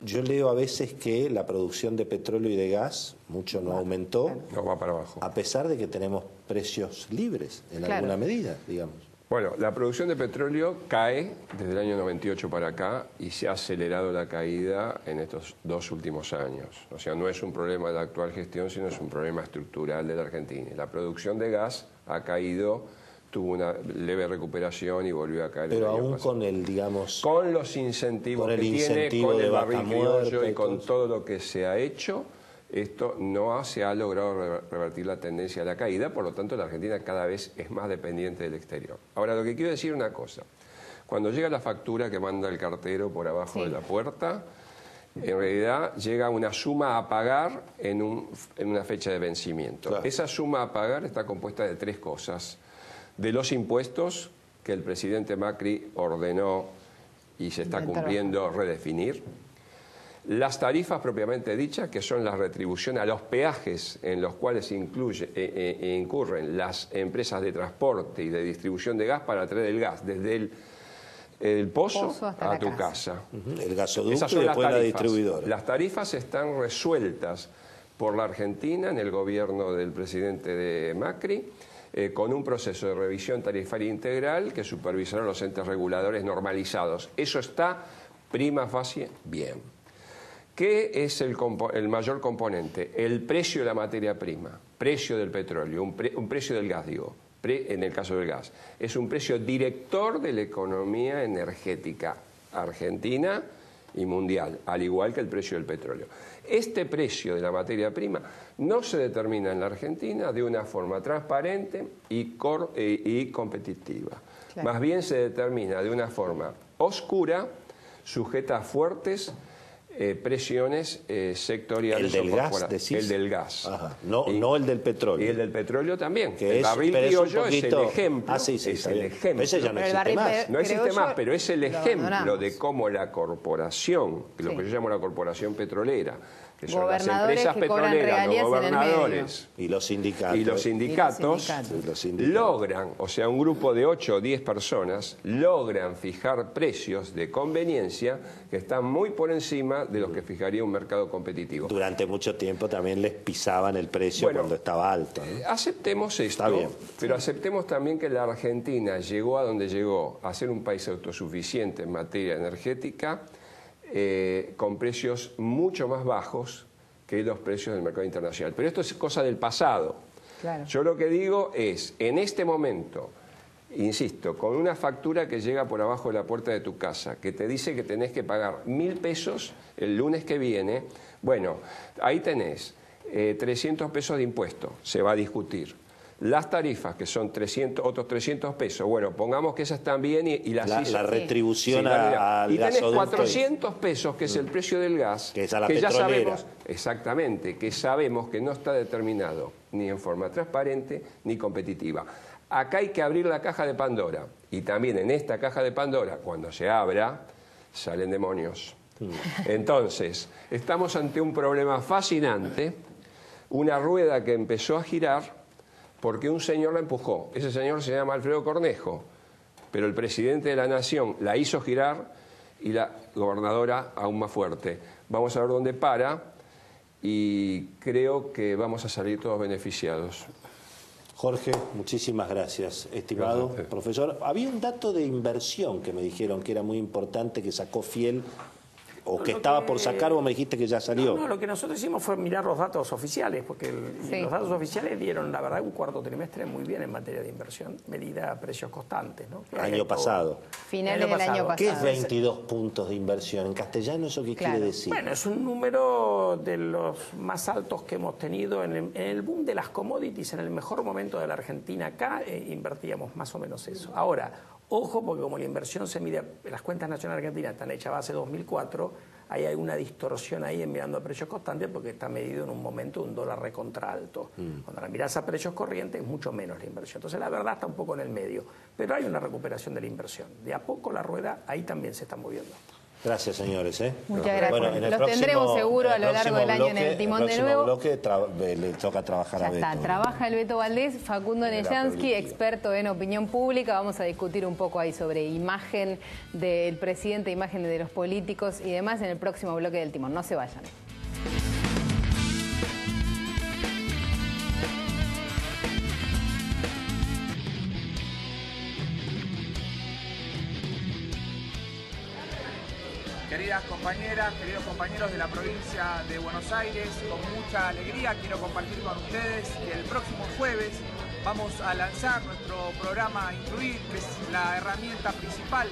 Yo leo a veces que la producción de petróleo y de gas mucho no aumentó. No, va para abajo. A pesar de que tenemos precios libres en alguna medida, digamos. Bueno, la producción de petróleo cae desde el año 98 para acá y se ha acelerado la caída en estos 2 últimos años. O sea, no es un problema de la actual gestión, sino es un problema estructural de la Argentina. La producción de gas ha caído, tuvo una leve recuperación y volvió a caer. Pero aún con el, digamos... Con los incentivos que tiene, con el barril criollo y con todo lo que se ha hecho, esto no se ha logrado revertir la tendencia a la caída, por lo tanto la Argentina cada vez es más dependiente del exterior. Ahora, lo que quiero decir es una cosa. Cuando llega la factura que manda el cartero por abajo de la puerta, en realidad llega una suma a pagar en una fecha de vencimiento. Claro. Esa suma a pagar está compuesta de 3 cosas. De los impuestos que el presidente Macri ordenó y se está cumpliendo redefinir. Las tarifas propiamente dichas, que son la retribución a los peajes en los cuales incurren las empresas de transporte y de distribución de gas para traer el gas desde el pozo a tu casa. El gasoducto y después la distribuidora. Las tarifas están resueltas por la Argentina en el gobierno del presidente de Macri, con un proceso de revisión tarifaria integral que supervisarán los entes reguladores normalizados. Eso está prima facie bien. ¿Qué es el mayor componente? El precio de la materia prima, precio del petróleo, un precio del gas, digo, en el caso del gas. Es un precio director de la economía energética argentina y mundial, al igual que el precio del petróleo. Este precio de la materia prima no se determina en la Argentina de una forma transparente y competitiva. Claro. Más bien se determina de una forma oscura, sujeta a fuertes presiones sectoriales. ¿El del gas, decís? El del gas. Ajá. No el del petróleo. Y el del petróleo también. Que el barril criollo es el ejemplo. Sí, es el ejemplo. Ese ya no existe más. No existe más, pero es el ejemplo de cómo la corporación, lo que yo llamo la corporación petrolera, que son las empresas petroleras, los gobernadores y los sindicatos, logran, o sea, un grupo de 8 o 10 personas, logran fijar precios de conveniencia que están muy por encima de los que fijaría un mercado competitivo. Durante mucho tiempo también les pisaban el precio cuando estaba alto, ¿no? Aceptemos esto, pero aceptemos también que la Argentina llegó a donde llegó, a ser un país autosuficiente en materia energética, con precios mucho más bajos que los precios del mercado internacional. Pero esto es cosa del pasado. Claro. Yo lo que digo es, en este momento, insisto, con una factura que llega por abajo de la puerta de tu casa, que te dice que tenés que pagar 1.000 pesos el lunes que viene, bueno, ahí tenés 300 pesos de impuesto, se va a discutir. Las tarifas, que son otros 300 pesos, bueno, pongamos que esas están bien y las hizo. La retribución al gasoducto. Y tenés 400 pesos, que es el precio del gas, que es a la petrolera. Ya sabemos, exactamente, que sabemos que no está determinado ni en forma transparente ni competitiva. Acá hay que abrir la caja de Pandora. Y también en esta caja de Pandora, cuando se abra, salen demonios. Entonces, estamos ante un problema fascinante, una rueda que empezó a girar porque un señor la empujó. Ese señor se llama Alfredo Cornejo, pero el presidente de la Nación la hizo girar y la gobernadora aún más fuerte. Vamos a ver dónde para y creo que vamos a salir todos beneficiados. Jorge, muchísimas gracias, estimado profesor. Había un dato de inversión que me dijeron que era muy importante, que sacó Fiel, o que estaba por sacar, o me dijiste que ya salió. No, lo que nosotros hicimos fue mirar los datos oficiales, porque los datos oficiales dieron, la verdad, un cuarto trimestre muy bien en materia de inversión, medida a precios constantes, ¿no? Año pasado. Finales del año pasado. ¿Qué es 22 puntos de inversión? En castellano, ¿eso qué quiere decir? Bueno, es un número de los más altos que hemos tenido en el boom de las commodities, en el mejor momento de la Argentina acá, invertíamos más o menos eso. Ahora, ojo, porque como la inversión se mide, las cuentas nacionales argentinas están hechas a base 2004, hay alguna distorsión ahí en mirando a precios constantes porque está medido en un momento un dólar recontra alto. Cuando la mirás a precios corrientes es mucho menos la inversión. Entonces la verdad está un poco en el medio, pero hay una recuperación de la inversión. De a poco la rueda ahí también se está moviendo. Gracias, señores. Muchas gracias. Bueno, los tendremos seguro a lo largo del año en el timón de nuevo. Bloque le toca trabajar a Beto. Ya está, trabaja el Beto Valdés, Facundo Nellansky, experto en opinión pública. Vamos a discutir un poco ahí sobre imagen del presidente, imagen de los políticos y demás en el próximo bloque del timón. No se vayan. Queridas compañeras, queridos compañeros de la provincia de Buenos Aires, con mucha alegría quiero compartir con ustedes que el próximo jueves vamos a lanzar nuestro programa Incluir, que es la herramienta principal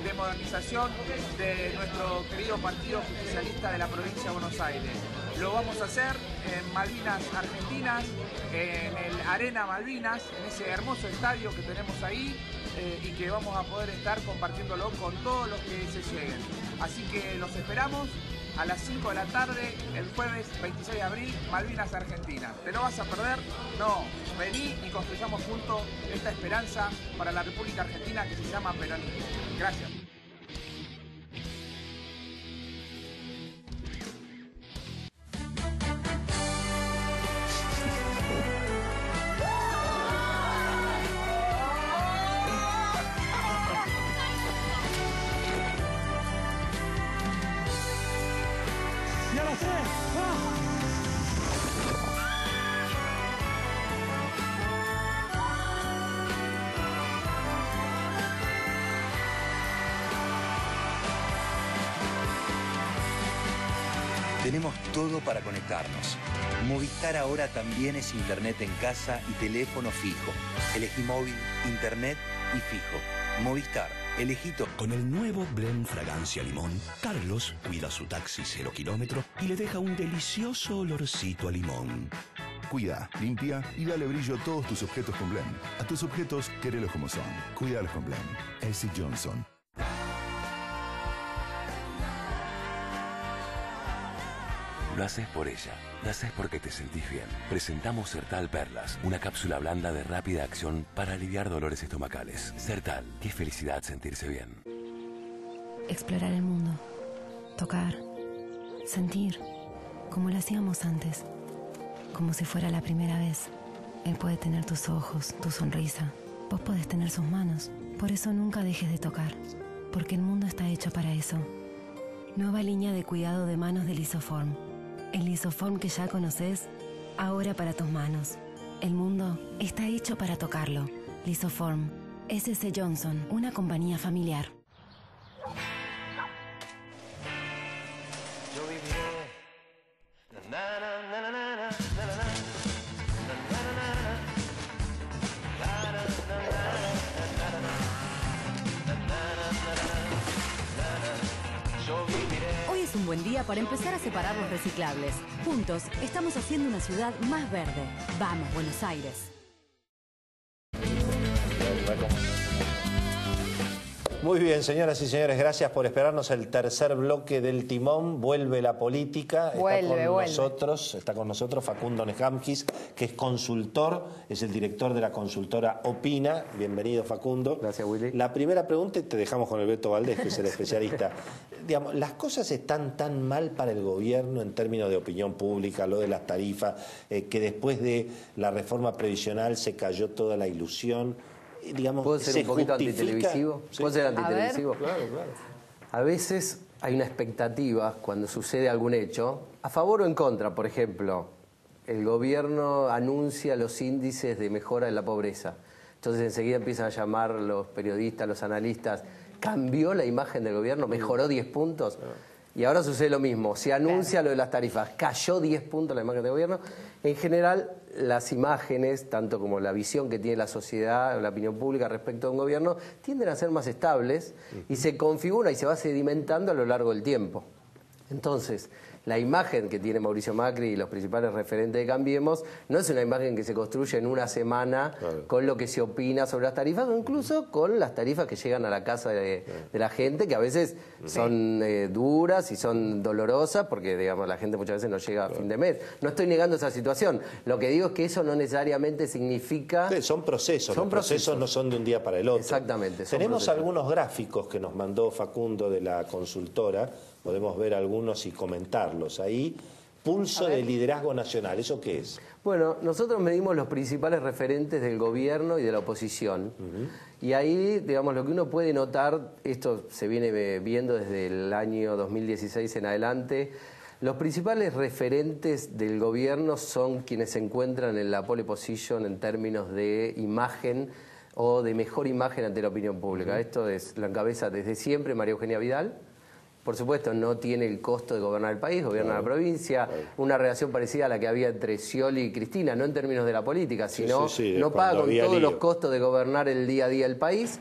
de modernización de nuestro querido Partido Justicialista de la provincia de Buenos Aires. Lo vamos a hacer en Malvinas Argentinas, en el Arena Malvinas, en ese hermoso estadio que tenemos ahí y que vamos a poder estar compartiéndolo con todos los que se lleguen. Así que los esperamos a las 5 de la tarde, el jueves 26 de abril, Malvinas Argentinas. ¿Te lo vas a perder? No. Vení y construyamos juntos esta esperanza para la República Argentina que se llama peronismo. Gracias. Tenemos todo para conectarnos. Movistar ahora también es internet en casa y teléfono fijo. Elegí móvil, internet y fijo. Movistar, elegí todo. Con el nuevo Blend Fragancia Limón, Carlos cuida su taxi 0 kilómetro y le deja un delicioso olorcito a limón. Cuida, limpia y dale brillo a todos tus objetos con Blend. A tus objetos, quérelos como son. Cuídalos con Blend. S. Johnson. Lo haces por ella, lo haces porque te sentís bien. Presentamos Sertal Perlas, una cápsula blanda de rápida acción para aliviar dolores estomacales. Sertal, qué felicidad sentirse bien. Explorar el mundo, tocar, sentir, como lo hacíamos antes, como si fuera la primera vez. Él puede tener tus ojos, tu sonrisa, vos podés tener sus manos. Por eso nunca dejes de tocar, porque el mundo está hecho para eso. Nueva línea de cuidado de manos de Lisoform. El Lisoform que ya conoces, ahora para tus manos. El mundo está hecho para tocarlo. Lisoform. S.C. Johnson, una compañía familiar. Yo viviré. Hoy es un buen día para empezar a separar los reciclables. Juntos estamos haciendo una ciudad más verde. Vamos, Buenos Aires. Muy bien, señoras y señores, gracias por esperarnos. El tercer bloque del timón, vuelve la política. Está con nosotros Facundo Nellansky, que es consultor, es el director de la consultora Opina. Bienvenido, Facundo. Gracias, Willy. La primera pregunta, y te dejamos con el Beto Valdés, que es el especialista. Digamos, ¿las cosas están tan mal para el gobierno en términos de opinión pública, lo de las tarifas, que después de la reforma previsional se cayó toda la ilusión? Digamos, ¿puedo ser un poquito antitelevisivo? ¿Sí? ¿Puedo ser antitelevisivo? Claro. A veces hay una expectativa cuando sucede algún hecho, a favor o en contra. Por ejemplo, el gobierno anuncia los índices de mejora de la pobreza. Entonces enseguida empiezan a llamar los periodistas, los analistas. ¿Cambió la imagen del gobierno? ¿Mejoró 10 puntos? Y ahora sucede lo mismo. Se anuncia lo de las tarifas. ¿Cayó 10 puntos la imagen del gobierno? En general, las imágenes, tanto como la visión que tiene la sociedad, la opinión pública respecto a un gobierno, tienden a ser más estables y se configura y se va sedimentando a lo largo del tiempo. Entonces, La imagen que tiene Mauricio Macri y los principales referentes de Cambiemos no es una imagen que se construye en una semana con lo que se opina sobre las tarifas o incluso con las tarifas que llegan a la casa de la gente, que a veces son duras y son dolorosas porque, digamos, la gente muchas veces no llega a fin de mes. No estoy negando esa situación. Lo que digo es que eso no necesariamente significa... Sí, son procesos. Los procesos no son de un día para el otro. Exactamente. Tenemos algunos gráficos que nos mandó Facundo de la consultora. Podemos ver algunos y comentarlos. Ahí, pulso de liderazgo nacional. ¿Eso qué es? Bueno, nosotros medimos los principales referentes del gobierno y de la oposición. Y ahí, digamos, lo que uno puede notar, esto se viene viendo desde el año 2016 en adelante, los principales referentes del gobierno son quienes se encuentran en la pole position en términos de imagen o de mejor imagen ante la opinión pública. Esto es, lo encabeza desde siempre María Eugenia Vidal. Por supuesto, no tiene el costo de gobernar el país, gobierna la provincia, una relación parecida a la que había entre Scioli y Cristina, no en términos de la política, sino no paga con todos los costos de gobernar el día a día el país.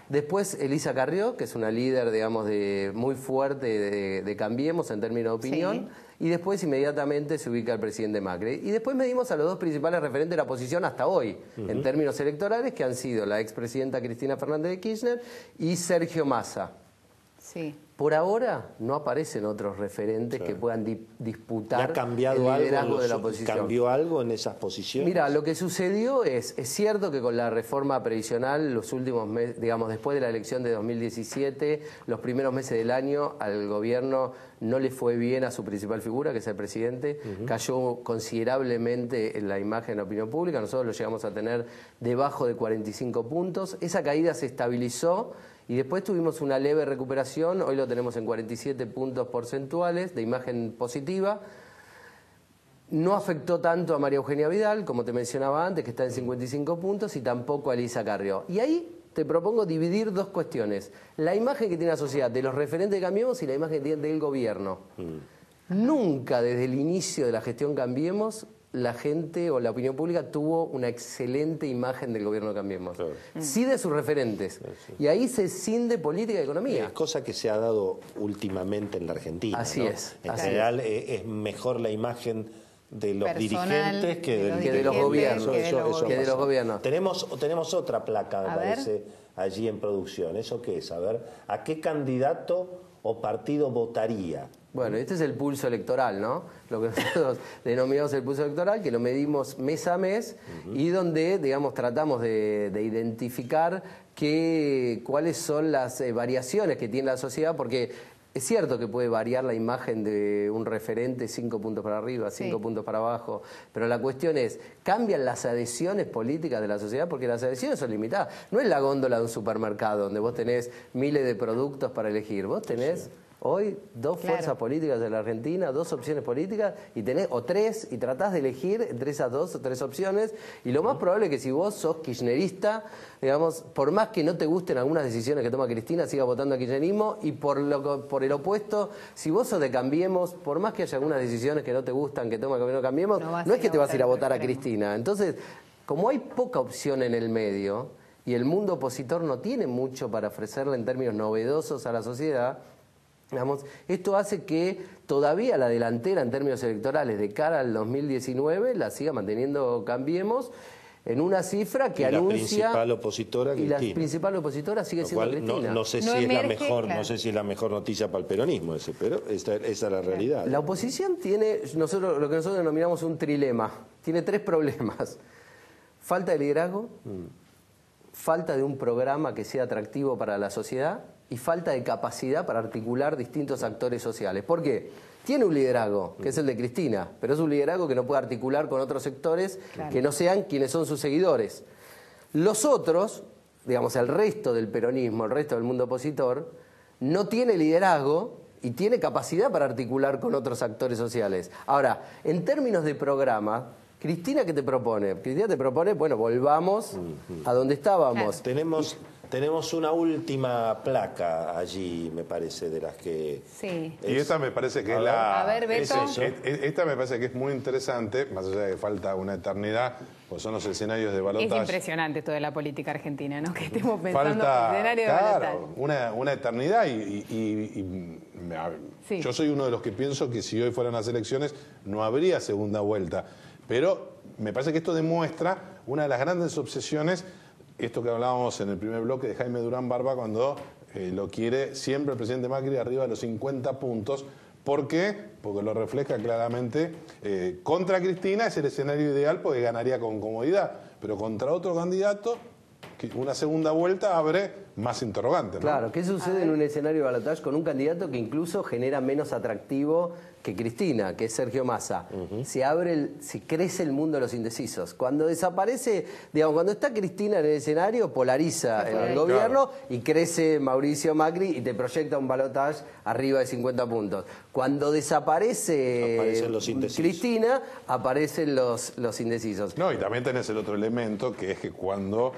Después Elisa Carrió, que es una líder, digamos, muy fuerte de Cambiemos en términos de opinión. Y después inmediatamente se ubica el presidente Macri. Y después medimos a los dos principales referentes de la oposición hasta hoy, en términos electorales, que han sido la expresidenta Cristina Fernández de Kirchner y Sergio Massa. Sí. Por ahora no aparecen otros referentes que puedan disputar ¿Ha cambiado el liderazgo algo de la oposición. ¿Cambió algo en esas posiciones? Mira, lo que sucedió es cierto que con la reforma previsional, los últimos meses, digamos, después de la elección de 2017, los primeros meses del año, al gobierno no le fue bien a su principal figura, que es el presidente, cayó considerablemente en la imagen de la opinión pública, nosotros lo llegamos a tener debajo de 45 puntos, esa caída se estabilizó. Y después tuvimos una leve recuperación, hoy lo tenemos en 47 puntos porcentuales de imagen positiva. No afectó tanto a María Eugenia Vidal, como te mencionaba antes, que está en 55 puntos, y tampoco a Elisa Carrió. Y ahí te propongo dividir dos cuestiones. La imagen que tiene la sociedad de los referentes de Cambiemos y la imagen que tiene del gobierno. Nunca desde el inicio de la gestión Cambiemos la gente o la opinión pública tuvo una excelente imagen del gobierno de Cambiemos. Sí de sus referentes. Y ahí se cinde política y economía. Es cosa que se ha dado últimamente en la Argentina. Así es. En general es mejor la imagen de los dirigentes que de los gobiernos. Tenemos otra placa, me parece, allí en producción. ¿Eso qué es? A ver, ¿a qué candidato o partido votaría? Bueno, este es el pulso electoral, ¿no? Lo que nosotros denominamos el pulso electoral, que lo medimos mes a mes y donde, digamos, tratamos de identificar cuáles son las variaciones que tiene la sociedad, porque es cierto que puede variar la imagen de un referente 5 puntos para arriba, 5 puntos para abajo, pero la cuestión es, ¿cambian las adhesiones políticas de la sociedad? Porque las adhesiones son limitadas. No es la góndola de un supermercado donde vos tenés miles de productos para elegir. Vos tenés hoy dos fuerzas políticas de la Argentina, dos opciones políticas, y tenés, o tres, y tratás de elegir entre esas dos o tres opciones, y lo más probable es que si vos sos kirchnerista, digamos, por más que no te gusten algunas decisiones que toma Cristina, sigas votando a kirchnerismo, y por el opuesto, si vos sos de Cambiemos, por más que haya algunas decisiones que no te gustan, que toma Cambiemos, no es que te vas a ir a votar a Cristina. Entonces, como hay poca opción en el medio, y el mundo opositor no tiene mucho para ofrecerle en términos novedosos a la sociedad, digamos, esto hace que todavía la delantera en términos electorales de cara al 2019 la siga manteniendo Cambiemos en una cifra que anuncia... La principal opositora, Cristina. Y la principal opositora sigue siendo Cristina. No sé si es la mejor, no sé si es la mejor noticia para el peronismo ese, pero esa es la realidad. La oposición tiene lo que nosotros denominamos un trilema. Tiene tres problemas. Falta de liderazgo, falta de un programa que sea atractivo para la sociedad y falta de capacidad para articular distintos actores sociales. ¿Por qué? Tiene un liderazgo, que es el de Cristina, pero es un liderazgo que no puede articular con otros sectores que no sean quienes son sus seguidores. Los otros, digamos, el resto del peronismo, el resto del mundo opositor, no tiene liderazgo y tiene capacidad para articular con otros actores sociales. Ahora, en términos de programa, Cristina, ¿qué te propone? Cristina te propone, bueno, volvamos a donde estábamos. Tenemos una última placa allí, me parece, de las que... Sí. Y esta me parece que es la... A ver, Beto. Esta me parece que es muy interesante, más allá de que falta una eternidad, pues son los escenarios de balotaje. Es impresionante toda la política argentina, ¿no? Que estemos pensando en el escenario de balotaje. Una eternidad y Sí. Yo soy uno de los que pienso que si hoy fueran las elecciones no habría segunda vuelta. Pero me parece que esto demuestra una de las grandes obsesiones, esto que hablábamos en el primer bloque de Jaime Durán Barba, cuando lo quiere siempre el presidente Macri arriba de los 50 puntos. ¿Por qué? Porque lo refleja claramente. Contra Cristina es el escenario ideal porque ganaría con comodidad, pero contra otro candidato, una segunda vuelta abre más interrogantes, ¿no? Claro, ¿qué sucede en un escenario de balotaje con un candidato que incluso genera menos atractivo que Cristina, que es Sergio Massa? Se crece el mundo de los indecisos. Cuando desaparece, digamos, cuando está Cristina en el escenario, polariza el gobierno y crece Mauricio Macri y te proyecta un balotaje arriba de 50 puntos. Cuando desaparece Cristina, aparecen los indecisos. No, y también tenés el otro elemento, que es que cuando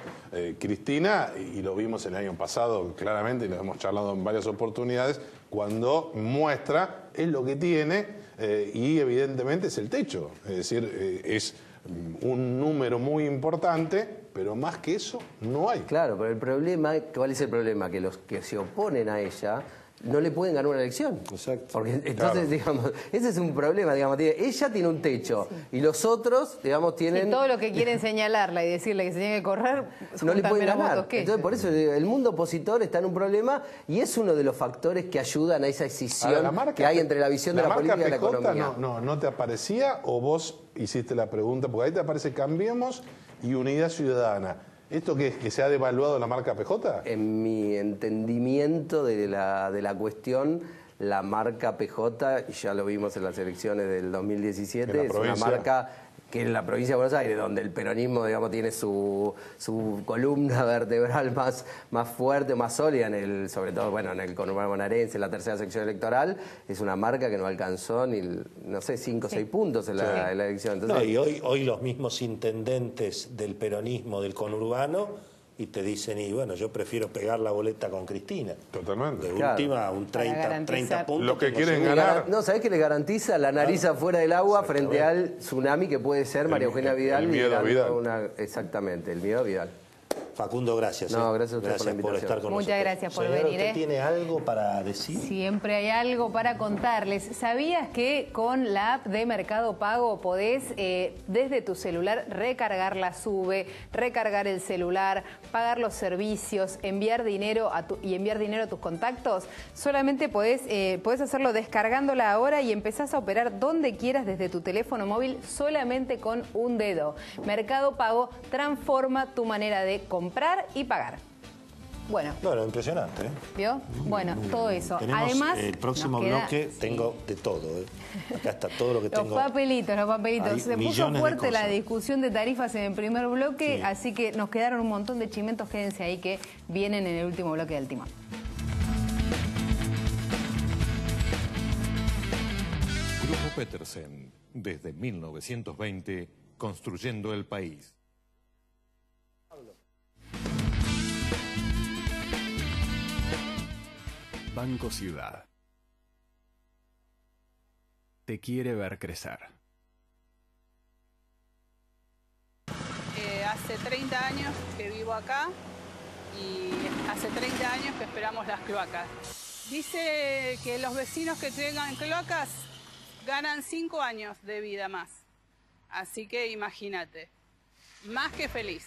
Cristina, y lo vimos el año pasado claramente, y lo hemos charlado en varias oportunidades, cuando muestra es lo que tiene y evidentemente es el techo. Es decir, es un número muy importante, pero más que eso no hay. Claro, pero el problema, ¿cuál es el problema? Que los que se oponen a ella no le pueden ganar una elección. Exacto. Porque entonces, digamos, ese es un problema, digamos, ella tiene un techo y los otros, digamos, tienen... Y todo lo que quieren señalarla y decirle que se tiene que correr, no le pueden ganar. Que entonces, por eso el mundo opositor está en un problema y es uno de los factores que ayudan a esa escisión que hay entre la visión de la política y la economía. ¿No te aparecía o vos hiciste la pregunta? Porque ahí te aparece Cambiemos y Unidad Ciudadana. ¿Esto qué es? ¿Que se ha devaluado la marca PJ? En mi entendimiento de la cuestión, la marca PJ, y ya lo vimos en las elecciones del 2017, es una marca que en la provincia de Buenos Aires, donde el peronismo, digamos, tiene su columna vertebral más fuerte, más sólida, sobre todo, bueno, en el conurbano bonaerense, en la tercera sección electoral, es una marca que no alcanzó ni, no sé, 5 o 6 puntos en la elección. Entonces, y hoy los mismos intendentes del peronismo del conurbano y te dicen, y bueno, yo prefiero pegar la boleta con Cristina. Totalmente. De última, un 30 puntos. Lo que quieren ganar. No, ¿sabés qué le garantiza? La nariz afuera del agua frente al tsunami que puede ser María Eugenia Vidal. El miedo a Vidal. Exactamente, el miedo a Vidal. Facundo, gracias. No, gracias a usted por la invitación. Estar con Muchas nosotros. gracias por Señora, venir. ¿Usted tiene algo para decir? Siempre hay algo para contarles. ¿Sabías que con la app de Mercado Pago podés desde tu celular recargar la SUBE, recargar el celular, pagar los servicios, enviar dinero a tus contactos? Solamente podés hacerlo descargándola ahora y empezás a operar donde quieras desde tu teléfono móvil solamente con un dedo. Mercado Pago transforma tu manera de comprar y pagar. Bueno, impresionante. ¿Vio? Bueno, todo eso. Tenemos Además, el próximo bloque, tengo de todo. Acá está todo lo que tengo. Los papelitos. Se puso fuerte la discusión de tarifas en el primer bloque, así que nos quedaron un montón de chimentos. Quédense ahí que vienen en el último bloque del Timón. Grupo Petersen, desde 1920, construyendo el país. Banco Ciudad te quiere ver crecer. Hace 30 años que vivo acá y hace 30 años que esperamos las cloacas. Dice que los vecinos que tengan cloacas ganan 5 años de vida más. Así que imagínate, más que feliz.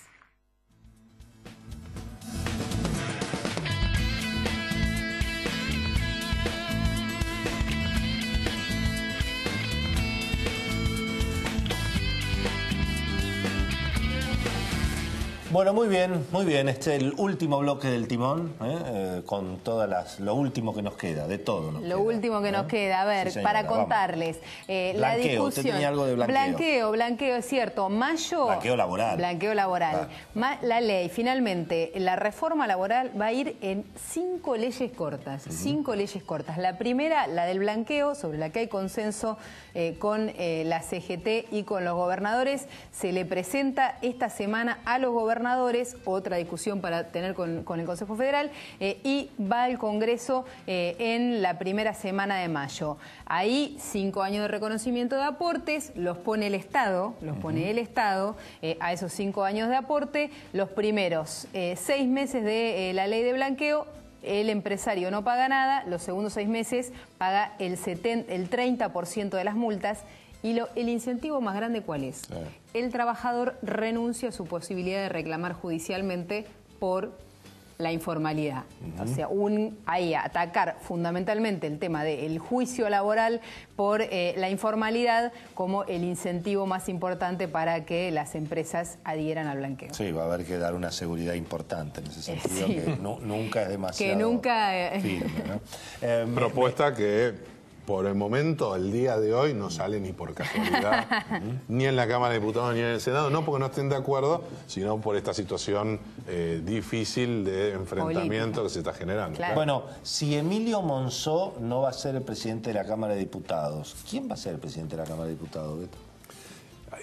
Bueno, muy bien. Este es el último bloque del Timón, con lo último que nos queda, de todo. Último que nos queda, a ver, para contarles. La discusión. Usted tenía algo de blanqueo. Blanqueo, es cierto. Mayo. Blanqueo laboral. La ley, finalmente, la reforma laboral va a ir en 5 leyes cortas. 5 leyes cortas. La primera, la del blanqueo, sobre la que hay consenso con la CGT y con los gobernadores. Se le presenta esta semana a los gobernadores, otra discusión para tener con el Consejo Federal, y va al Congreso en la primera semana de mayo. Ahí 5 años de reconocimiento de aportes, los pone el Estado, a esos 5 años de aporte, los primeros 6 meses de la ley de blanqueo el empresario no paga nada, los segundos 6 meses paga el 30% de las multas. Y el incentivo más grande, ¿cuál es? El trabajador renuncia a su posibilidad de reclamar judicialmente por la informalidad. O sea, ahí atacar fundamentalmente el tema del juicio laboral por la informalidad como el incentivo más importante para que las empresas adhieran al blanqueo. Sí, va a haber que dar una seguridad importante en ese sentido, que nunca es demasiado que nunca firme, ¿no? Propuesta que por el momento, el día de hoy, no sale ni por casualidad, ni en la Cámara de Diputados ni en el Senado, no porque no estén de acuerdo, sino por esta situación difícil de enfrentamiento que se está generando. Claro. Bueno, si Emilio Monzó no va a ser el presidente de la Cámara de Diputados, ¿quién va a ser el presidente de la Cámara de Diputados, Beto?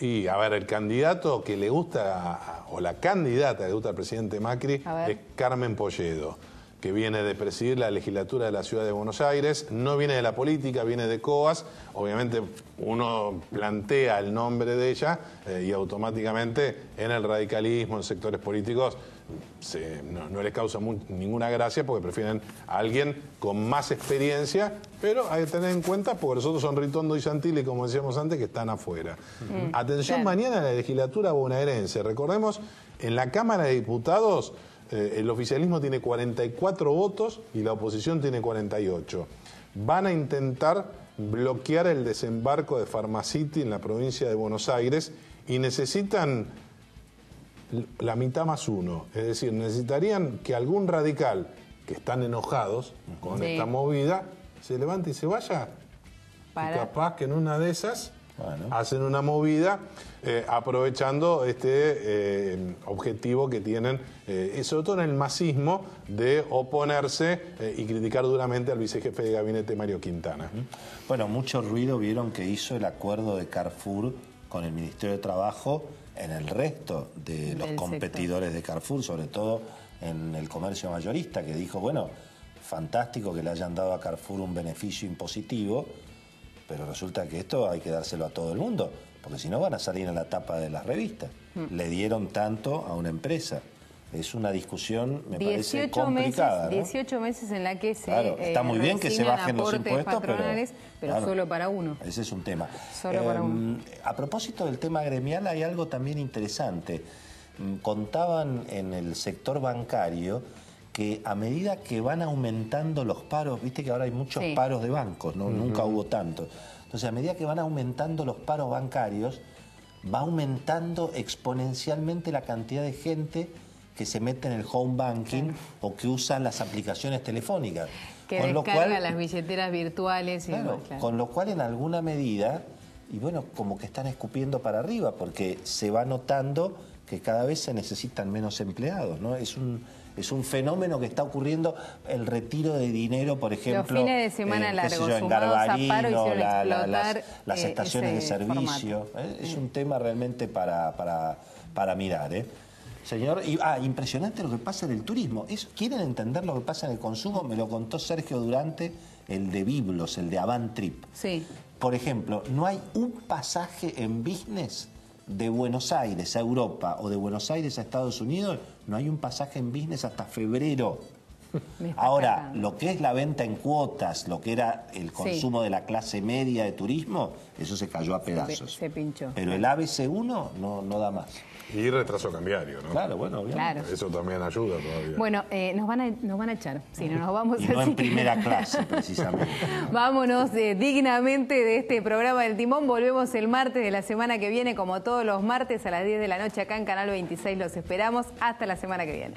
Y, a ver, el candidato que le gusta, o la candidata que le gusta al presidente Macri, es Carmen Polledo, que viene de presidir la legislatura de la Ciudad de Buenos Aires, no viene de la política, viene de COAS. Obviamente uno plantea el nombre de ella y automáticamente en el radicalismo, en sectores políticos, no les causa ninguna gracia porque prefieren a alguien con más experiencia, pero hay que tener en cuenta porque los otros son Ritondo y Santilli, como decíamos antes, que están afuera. Atención, mañana en la legislatura bonaerense, recordemos, en la Cámara de Diputados el oficialismo tiene 44 votos y la oposición tiene 48. Van a intentar bloquear el desembarco de Pharmacity en la provincia de Buenos Aires y necesitan la mitad más uno. Es decir, necesitarían que algún radical que están enojados con esta movida se levante y se vaya. Y capaz que en una de esas hacen una movida aprovechando este objetivo que tienen, sobre todo en el masismo, de oponerse y criticar duramente al vicejefe de gabinete Mario Quintana. Bueno, mucho ruido vieron que hizo el acuerdo de Carrefour con el Ministerio de Trabajo en el resto de los competidores de Carrefour, sobre todo en el comercio mayorista, que dijo, bueno, fantástico que le hayan dado a Carrefour un beneficio impositivo, pero resulta que esto hay que dárselo a todo el mundo, porque si no van a salir en la tapa de las revistas. Le dieron tanto a una empresa. Es una discusión, me parece, complicada. 18 meses en la que se está muy bien que se bajen los impuestos, pero solo para uno. Ese es un tema. Solo para uno. A propósito del tema gremial, hay algo también interesante. Contaban en el sector bancario que a medida que van aumentando los paros, viste que ahora hay muchos paros de bancos, ¿no? Nunca hubo tanto. Entonces, a medida que van aumentando los paros bancarios, va aumentando exponencialmente la cantidad de gente que se mete en el home banking o que usan las aplicaciones telefónicas. Que descarga las billeteras virtuales. Y con lo cual, en alguna medida, y bueno, como que están escupiendo para arriba, porque se va notando que cada vez se necesitan menos empleados, ¿no? Es un fenómeno que está ocurriendo, el retiro de dinero, por ejemplo, los fines de semana largos, en Garbarino, las ese estaciones de servicio. Es un tema realmente para mirar, Señor, impresionante lo que pasa en el turismo. ¿Quieren entender lo que pasa en el consumo? Me lo contó Sergio Durante, el de Biblos, el de Avantrip. Sí. Por ejemplo, no hay un pasaje en business de Buenos Aires a Europa o de Buenos Aires a Estados Unidos, no hay un pasaje en business hasta febrero. Ahora, lo que es la venta en cuotas, lo que era el consumo de la clase media de turismo, eso se cayó a pedazos. Se pinchó. Pero el ABC1 no da más. Y retraso cambiario, ¿no? Claro, bueno, obviamente. Claro. Eso también ayuda todavía. Bueno, nos van a echar, si no nos vamos y no en primera clase, precisamente. Vámonos dignamente de este programa del Timón. Volvemos el martes de la semana que viene, como todos los martes a las 10 de la noche acá en Canal 26. Los esperamos. Hasta la semana que viene.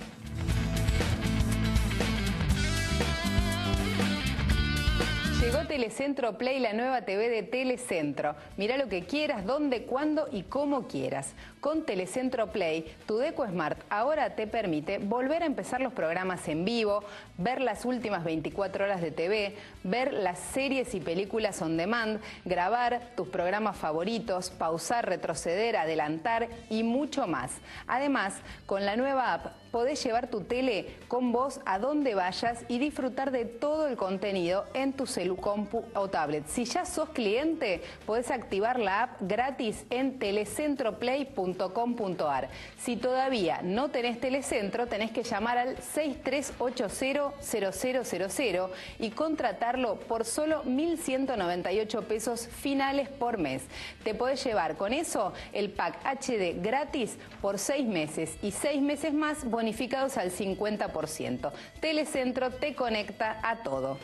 Llegó Telecentro Play, la nueva TV de Telecentro. Mirá lo que quieras, dónde, cuándo y cómo quieras. Con Telecentro Play, tu Deco Smart ahora te permite volver a empezar los programas en vivo, ver las últimas 24 horas de TV, ver las series y películas on demand, grabar tus programas favoritos, pausar, retroceder, adelantar y mucho más. Además, con la nueva app podés llevar tu tele con vos a donde vayas y disfrutar de todo el contenido en tu celu, compu o tablet. Si ya sos cliente, podés activar la app gratis en telecentroplay.com.ar. Si todavía no tenés Telecentro, tenés que llamar al 6380-0000 y contratarlo por solo 1.198 pesos finales por mes. Te podés llevar con eso el pack HD gratis por 6 meses y 6 meses más bonificados al 50%. Telecentro te conecta a todo.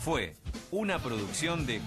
Fue una producción de